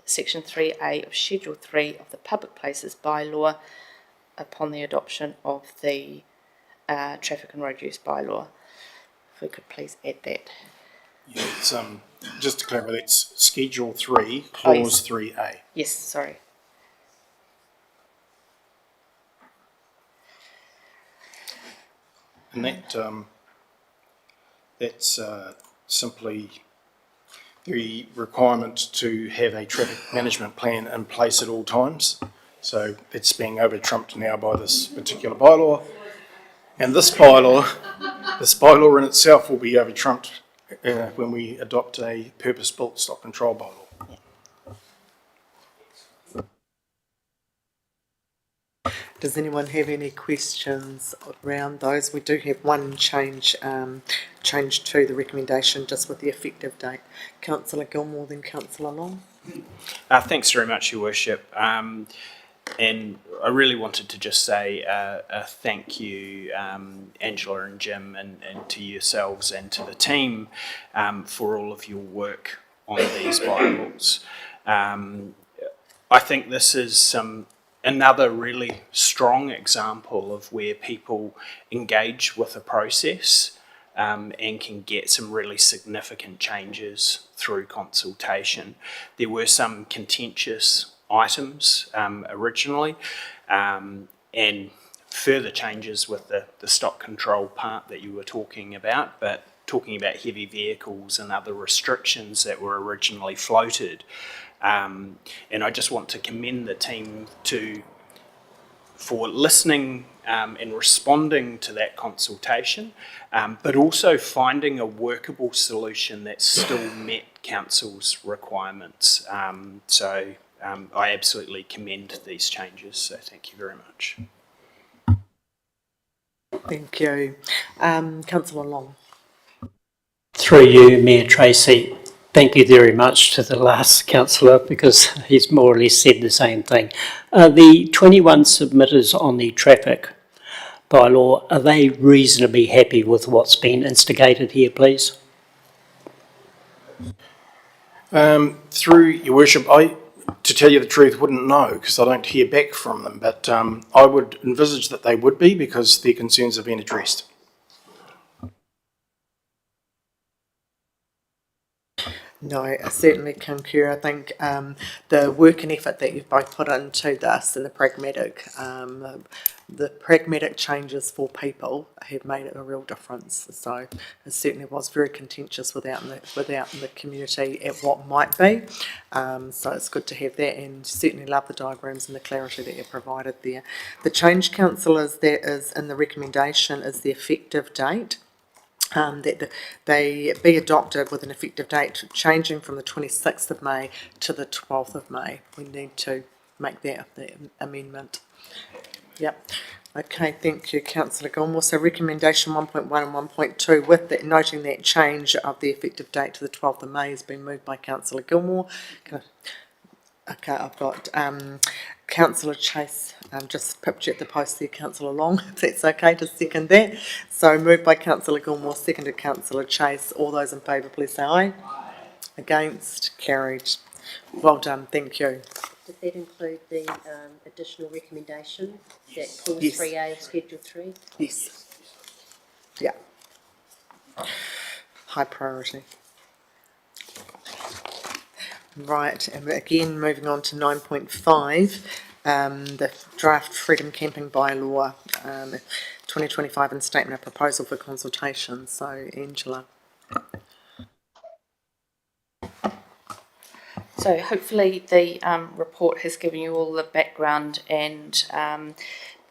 Section 3A of Schedule 3 of the Public Places Bylaw upon the adoption of the Traffic and Road Use Bylaw. If we could please add that. Yeah, it's, just to clarify, that's Schedule 3, Clause 3A. Yes, sorry. And that's simply the requirement to have a traffic management plan in place at all times. So it's being over-trumped now by this particular bylaw. And this bylaw in itself will be over-trumped when we adopt a purpose-built stock control bylaw. Does anyone have any questions around those? We do have one change to the recommendation just with the effective date. Councillor Gilmore, then Councillor Long. Thanks very much, Your Worship. And I really wanted to just say a thank you, Angela and Jim, and to yourselves and to the team for all of your work on these bylaws. I think this is another really strong example of where people engage with a process and can get some really significant changes through consultation. There were some contentious items originally, and further changes with the stock control part that you were talking about, but talking about heavy vehicles and other restrictions that were originally floated. And I just want to commend the team for listening and responding to that consultation, but also finding a workable solution that still met Council's requirements. So I absolutely commend these changes, so thank you very much. Thank you. Councillor Long. Through you, Mayor Tracy, thank you very much to the last councillor because he's more or less said the same thing. The 21 submitters on the traffic bylaw, are they reasonably happy with what's been instigated here, please? Through your worship, to tell you the truth, wouldn't know because I don't hear back from them, but I would envisage that they would be because their concerns have been addressed. No, I certainly concur. I think the work and effort that you've both put into this and the pragmatic changes for people have made a real difference. So it certainly was very contentious without the community at what might be. So it's good to have that, and certainly love the diagrams and the clarity that you provided there. The change, councillors, that is in the recommendation is the effective date. That they be adopted with an effective date changing from the 26th of May to the 12th of May. We need to make that the amendment. Yep. Okay, thank you, Councillor Gilmore. So recommendation 1.1 and 1.2 with that, noting that change of the effective date to the 12th of May has been moved by Councillor Gilmore. Okay, I've got Councillor Chase, just picture at the post there, Councillor Long, if that's okay to second that. So moved by Councillor Gilmore, seconded Councillor Chase. All those in favour, please say aye. Against, carried. Well done, thank you. Did that include the additional recommendation that clause Yes. 3A of Schedule 3? Yes. Yeah. High priority. Right, and again, moving on to 9.5, the draft Freedom Camping Bylaw 2025 and statement of proposal for consultation. So, Angela. So hopefully the report has given you all the background and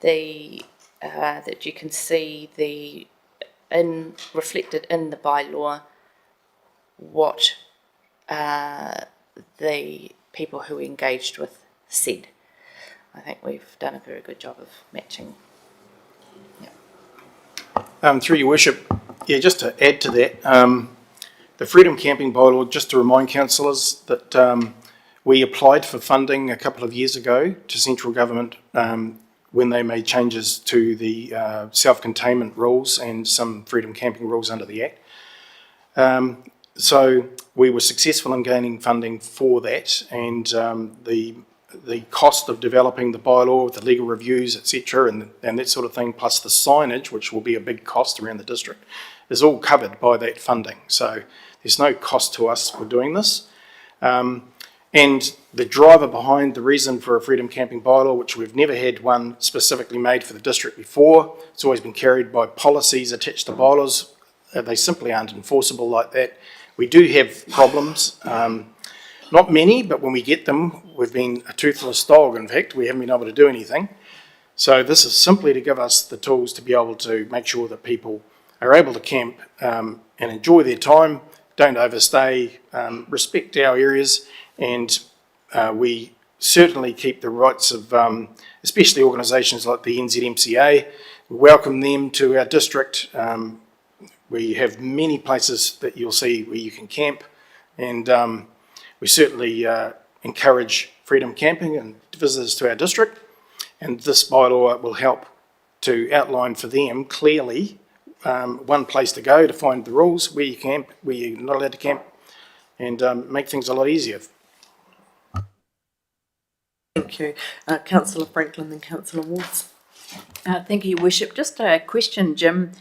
that you can see reflected in the bylaw what the people who we engaged with said. I think we've done a very good job of matching. Through your worship, yeah, just to add to that, the Freedom Camping Bylaw, just to remind councillors that we applied for funding a couple of years ago to central government when they made changes to the self-containment rules and some freedom camping rules under the Act. So we were successful in gaining funding for that, and the cost of developing the bylaw, the legal reviews, etc., and that sort of thing, plus the signage, which will be a big cost around the district, is all covered by that funding. So there's no cost to us for doing this. And the driver behind the reason for a freedom camping bylaw, which we've never had one specifically made for the district before, it's always been carried by policies attached to bylaws. They simply aren't enforceable like that. We do have problems, not many, but when we get them, we've been a toothless dog, in fact. We haven't been able to do anything. So this is simply to give us the tools to be able to make sure that people are able to camp and enjoy their time, don't overstay, respect our areas, and we certainly keep the rights of especially organisations like the NZMCA. We welcome them to our district. We have many places that you'll see where you can camp, and we certainly encourage freedom camping and visitors to our district, and this bylaw will help to outline for them clearly one place to go to find the rules, where you camp, where you're not allowed to camp, and make things a lot easier. Thank you. Councillor Franklin, then Councillor Wards. Thank you, Your Worship. Just a question, Jim.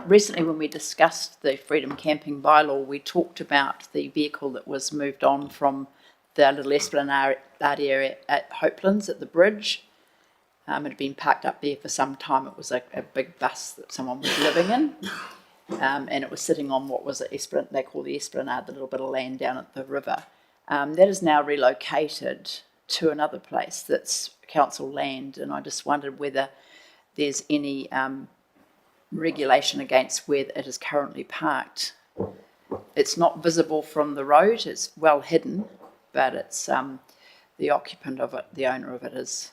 Recently when we discussed the Freedom Camping Bylaw, we talked about the vehicle that was moved on from the little esplanade area at Hopelands at the bridge. It had been parked up there for some time. It was a big bus that someone was living in, and it was sitting on what was they call the esplanade, the little bit of land down at the river. That is now relocated to another place that's council land, and I just wondered whether there's any regulation against where it is currently parked. It's not visible from the road, it's well hidden, but it's the occupant of it, the owner of it is,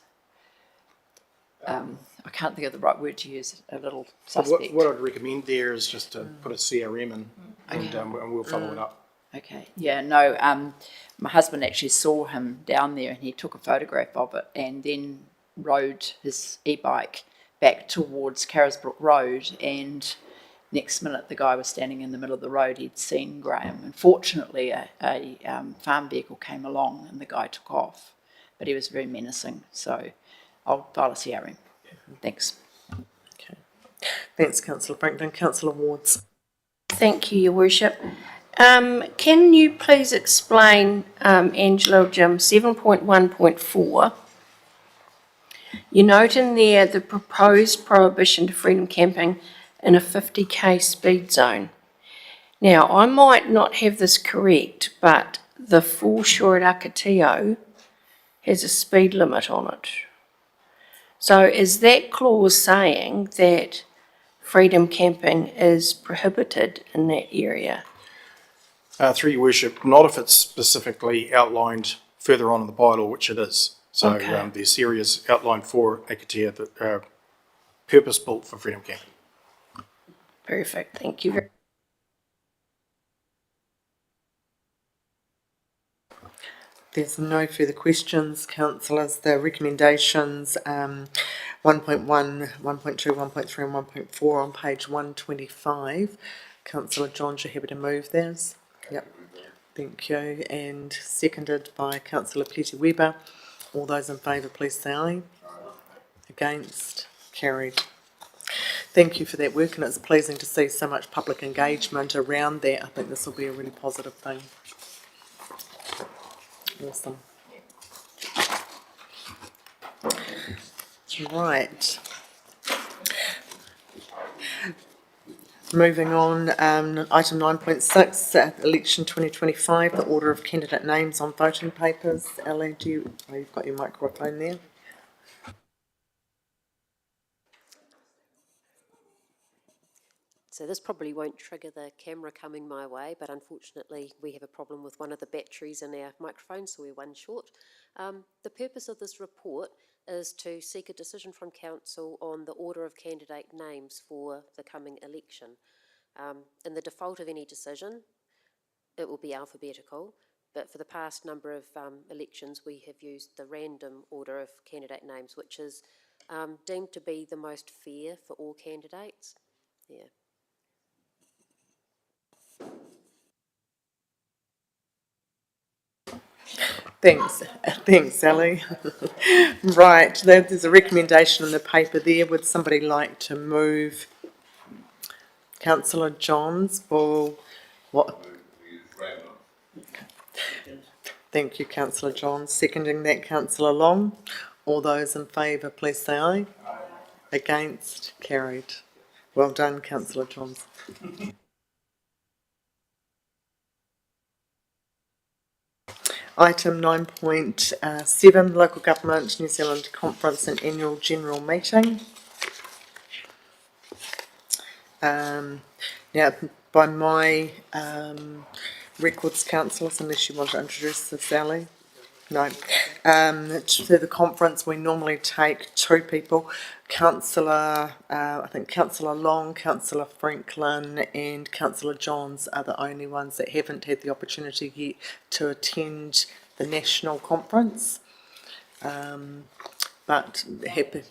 I can't think of the right word to use, a little suspect. What I'd recommend there is just to put a CRM in, and we'll follow it up. Okay, yeah, no, my husband actually saw him down there and he took a photograph of it and then rode his e-bike back towards Carisbrook Road, and next minute the guy was standing in the middle of the road. He'd seen Graham, and fortunately a farm vehicle came along and the guy took off, but he was very menacing, so I'll file a CRM. Thanks. Okay. Thanks, Councillor Franklin. Councillor Wards. Thank you, Your Worship. Can you please explain, Angela or Jim, 7.1.4? You note in there the proposed prohibition to freedom camping in a 50k speed zone. Now, I might not have this correct, but the foreshore at Akatio has a speed limit on it. So is that clause saying that freedom camping is prohibited in that area? Through your worship, not if it's specifically outlined further on in the bylaw, which it is. So Okay. there's areas outlined for Akatea that are purpose-built for freedom camping. Perfect, thank you. There's no further questions, councillors. The recommendations 1.1, 1.2, 1.3 and 1.4 on page 125. Councillor Johns, you're happy to move those? Yep. Thank you. And seconded by Councillor Petty-Weber. All those in favour, please say aye. Against? Carried. Thank you for that work, and it's pleasing to see so much public engagement around that. I think this will be a really positive thing. Awesome. Right. Moving on, item 9.6, election 2025, the order of candidate names on voting papers. Ellie, you've got your microphone there. So this probably won't trigger the camera coming my way, but unfortunately we have a problem with one of the batteries in our microphone, so we're one short. The purpose of this report is to seek a decision from Council on the order of candidate names for the coming election. In the default of any decision, it will be alphabetical, but for the past number of elections we have used the random order of candidate names, which is deemed to be the most fair for all candidates. Yeah. Thanks, Ellie. Right, there's a recommendation in the paper there. Would somebody like to move Councillor Johns for what? Thank you, Councillor Johns. Seconding that, Councillor Long. All those in favour, please say aye. Against? Carried. Well done, Councillor Johns. Item 9.7, Local Government New Zealand Conference and Annual General Meeting. Now, by my records, councillors, unless you want to introduce this, Sally. No. To the conference, we normally take two people. I think Councillor Long, Councillor Franklin and Councillor Johns are the only ones that haven't had the opportunity yet to attend the national conference. But happy.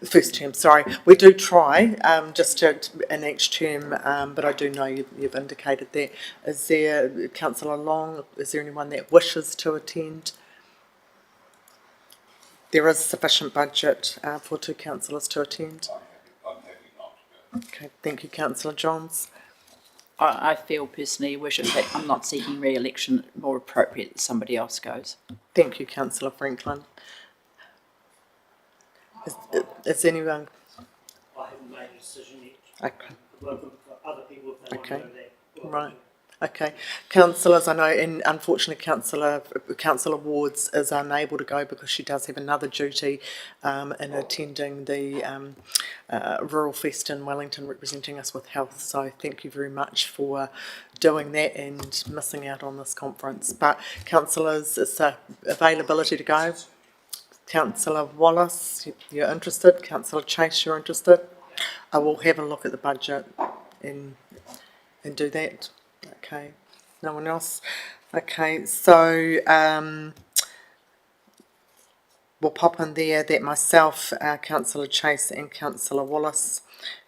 The first term, sorry. We do try just to in each term, but I do know you've indicated that. Is there, Councillor Long, is there anyone that wishes to attend? There is sufficient budget for two councillors to attend. Okay, thank you, Councillor Johns. I feel personally, Worship, that I'm not seeking re-election, more appropriate that somebody else goes. Thank you, Councillor Franklin. Is anyone? I haven't made a decision yet. Okay. Welcome for other people if they want to Okay. go there. Right. Okay. Councillors, I know, and unfortunately Councillor Wards is unable to go because she does have another duty in attending the Rural Fest in Wellington, representing us with health. So thank you very much for doing that and missing out on this conference. But councillors, it's availability to go. Councillor Wallace, you're interested? Councillor Chase, you're interested? I will have a look at the budget and do that. Okay, no one else? Okay, so we'll pop in there that myself, Councillor Chase and Councillor Wallace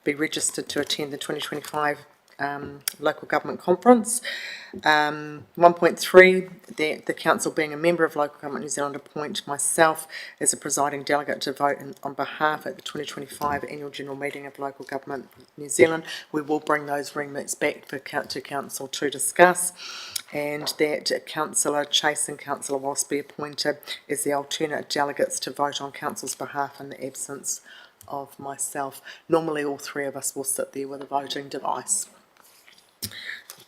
be registered to attend the 2025 Local Government Conference. 1.3, the Council, being a member of Local Government New Zealand, appoint myself as a presiding delegate to vote on behalf at the 2025 Annual General Meeting of Local Government New Zealand. We will bring those remits back to Council to discuss, and that Councillor Chase and Councillor Wallace be appointed as the alternate delegates to vote on Council's behalf in the absence of myself. Normally all three of us will sit there with a voting device.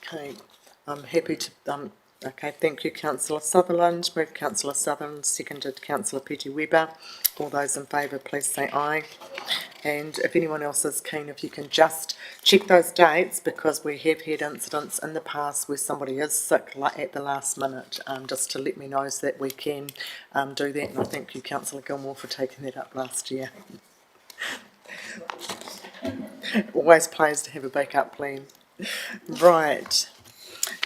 Okay, I'm happy to, okay, thank you Councillor Sutherland. Moved Councillor Sutherland, seconded Councillor Petty-Weber. All those in favour please say aye. And if anyone else is keen, if you can just check those dates, because we have had incidents in the past where somebody is sick at the last minute, just to let me know so that we can do that. And I thank you Councillor Gilmore for taking that up last year. Always plays to have a backup plan. Right.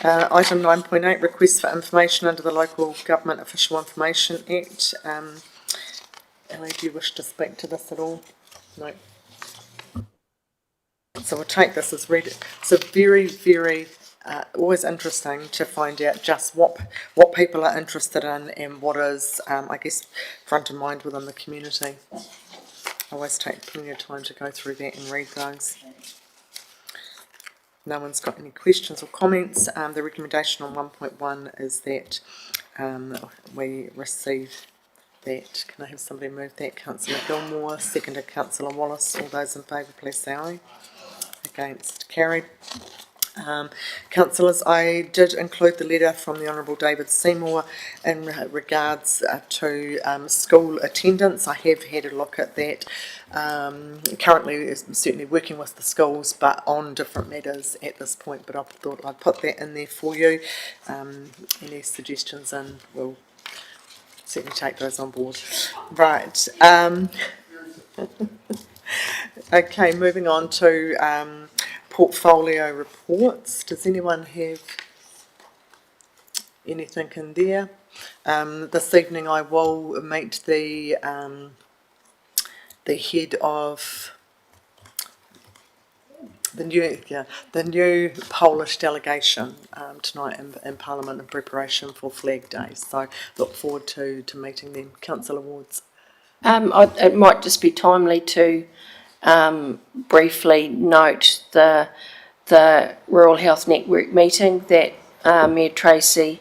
Item 9.8, request for information under the Local Government Official Information Act. Ellie, do you wish to speak to this at all? No. So we'll take this as read. So very, very always interesting to find out just what people are interested in and what is, I guess, front of mind within the community. I always take plenty of time to go through that and read those. No one's got any questions or comments. The recommendation on 1.1 is that we receive that. Can I have somebody move that? Councillor Gilmore, seconded Councillor Wallace. All those in favour please say aye. Against, carried. Councillors, I did include the letter from the Honourable David Seymour in regards to school attendance. I have had a look at that. Currently certainly working with the schools, but on different matters at this point, but I thought I'd put that in there for you. Any suggestions, and we'll certainly take those on board. Right. Okay, moving on to portfolio reports. Does anyone have anything in there? This evening I will meet the head of the new Polish delegation tonight in Parliament in preparation for Flag Day. So look forward to meeting them. Councillor Wards. It might just be timely to briefly note the Rural Health Network meeting that Mayor Tracy,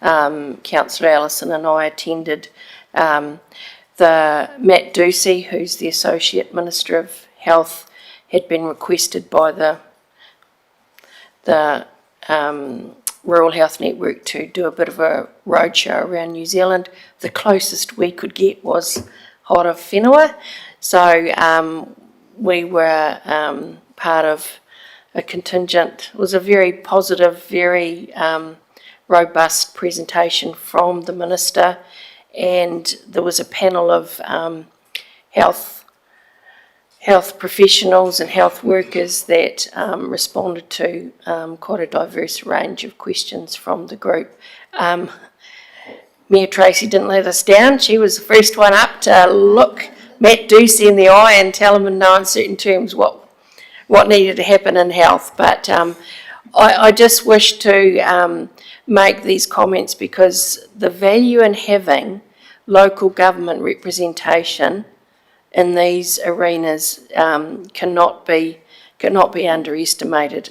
Councillor Allison and I attended. The Matt Ducey, who's the Associate Minister of Health, had been requested by the Rural Health Network to do a bit of a roadshow around New Zealand. The closest we could get was Hora Whenua. So we were part of a contingent. It was a very positive, very robust presentation from the Minister, and there was a panel of health professionals and health workers that responded to quite a diverse range of questions from the group. Mayor Tracy didn't let us down. She was the first one up to look Matt Ducey in the eye and tell him in no uncertain terms what needed to happen in health. But I just wish to make these comments because the value in having local government representation in these arenas cannot be underestimated.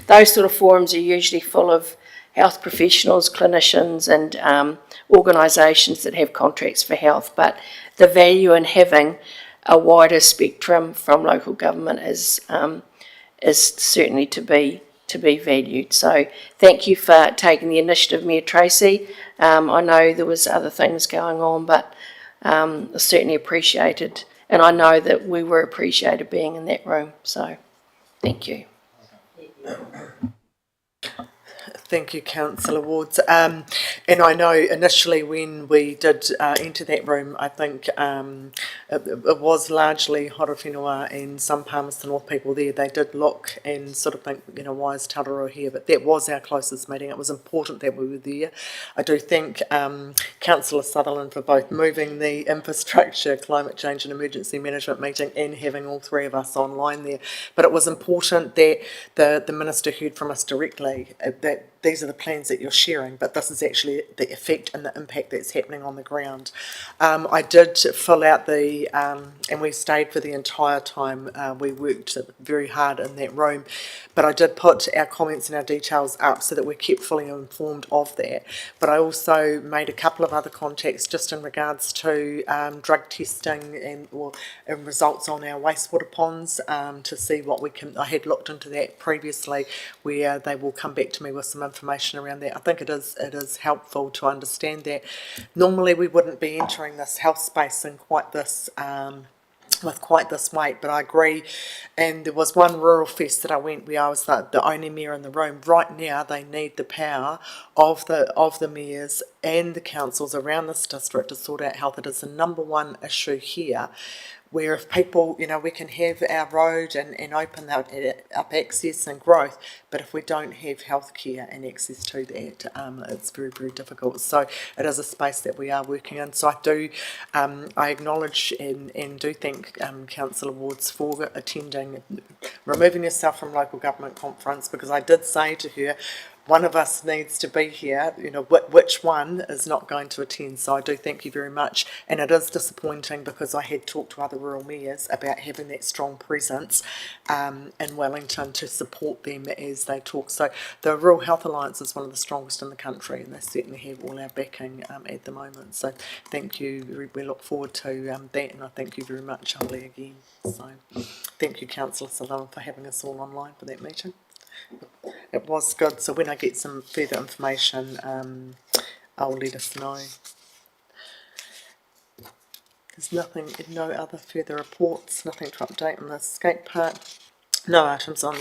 Those sort of forums are usually full of health professionals, clinicians and organisations that have contracts for health, but the value in having a wider spectrum from local government is certainly to be valued. So thank you for taking the initiative, Mayor Tracy. I know there was other things going on, but certainly appreciated, and I know that we were appreciated being in that room. So thank you. Thank you, Councillor Wards. And I know initially when we did enter that room, I think it was largely Horowhenua and some Palmerston North people there. They did look and sort of think, you know, why is Tararua here? But that was our closest meeting. It was important that we were there. I do thank Councillor Sutherland for both moving the infrastructure, climate change and emergency management meeting and having all three of us online there. But it was important that the Minister heard from us directly that these are the plans that you're sharing, but this is actually the effect and the impact that's happening on the ground. I did fill out the, and we stayed for the entire time. We worked very hard in that room, but I did put our comments and our details up so that we kept fully informed of that. But I also made a couple of other contacts just in regards to drug testing and results on our wastewater ponds to see what we can. I had looked into that previously, where they will come back to me with some information around that. I think it is helpful to understand that normally we wouldn't be entering this health space in quite this with quite this weight, but I agree. And there was one rural fest that I went where I was the only mayor in the room. Right now they need the power of the mayors and the councils around this district to sort out health. It is the number one issue here, where if people, you know, we can have our road and open up access and growth, but if we don't have healthcare and access to that, it's very, very difficult. So it is a space that we are working in. So I acknowledge and do thank Councillor Wards for attending, removing yourself from local government conference, because I did say to her, one of us needs to be here, you know, which one is not going to attend. So I do thank you very much. And it is disappointing because I had talked to other rural mayors about having that strong presence in Wellington to support them as they talk. So the Rural Health Alliance is one of the strongest in the country, and they certainly have all our backing at the moment. So thank you. We look forward to that, and I thank you very much, Holly, again. So thank you, Councillor Sutherland, for having us all online for that meeting. It was good, so when I get some further information, I'll let us know. There's no other further reports, nothing to update on the skate park. No items on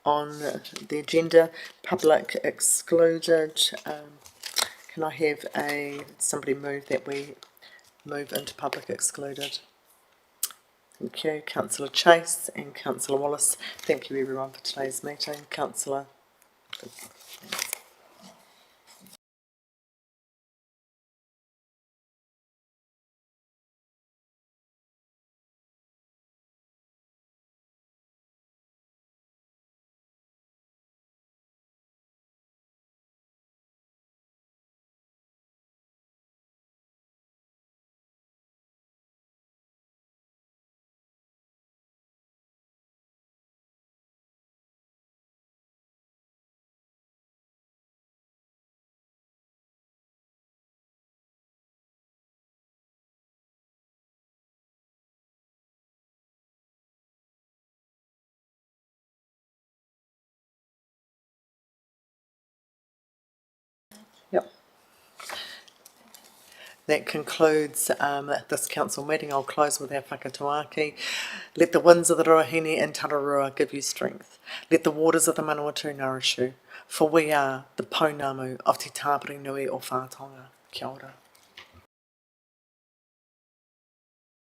the agenda. Public excluded. Can I have somebody move that we move into public excluded? Thank you, Councillor Chase and Councillor Wallace. Thank you everyone for today's meeting. Councillor. Yep. That concludes this council meeting. I'll close with our whakatuaki. Let the winds of the Ruahine and Tararua give you strength. Let the waters of the Manawatu nourish you. For we are the pounamu of Te Tāpiri Nui o Whātonga. Kia ora.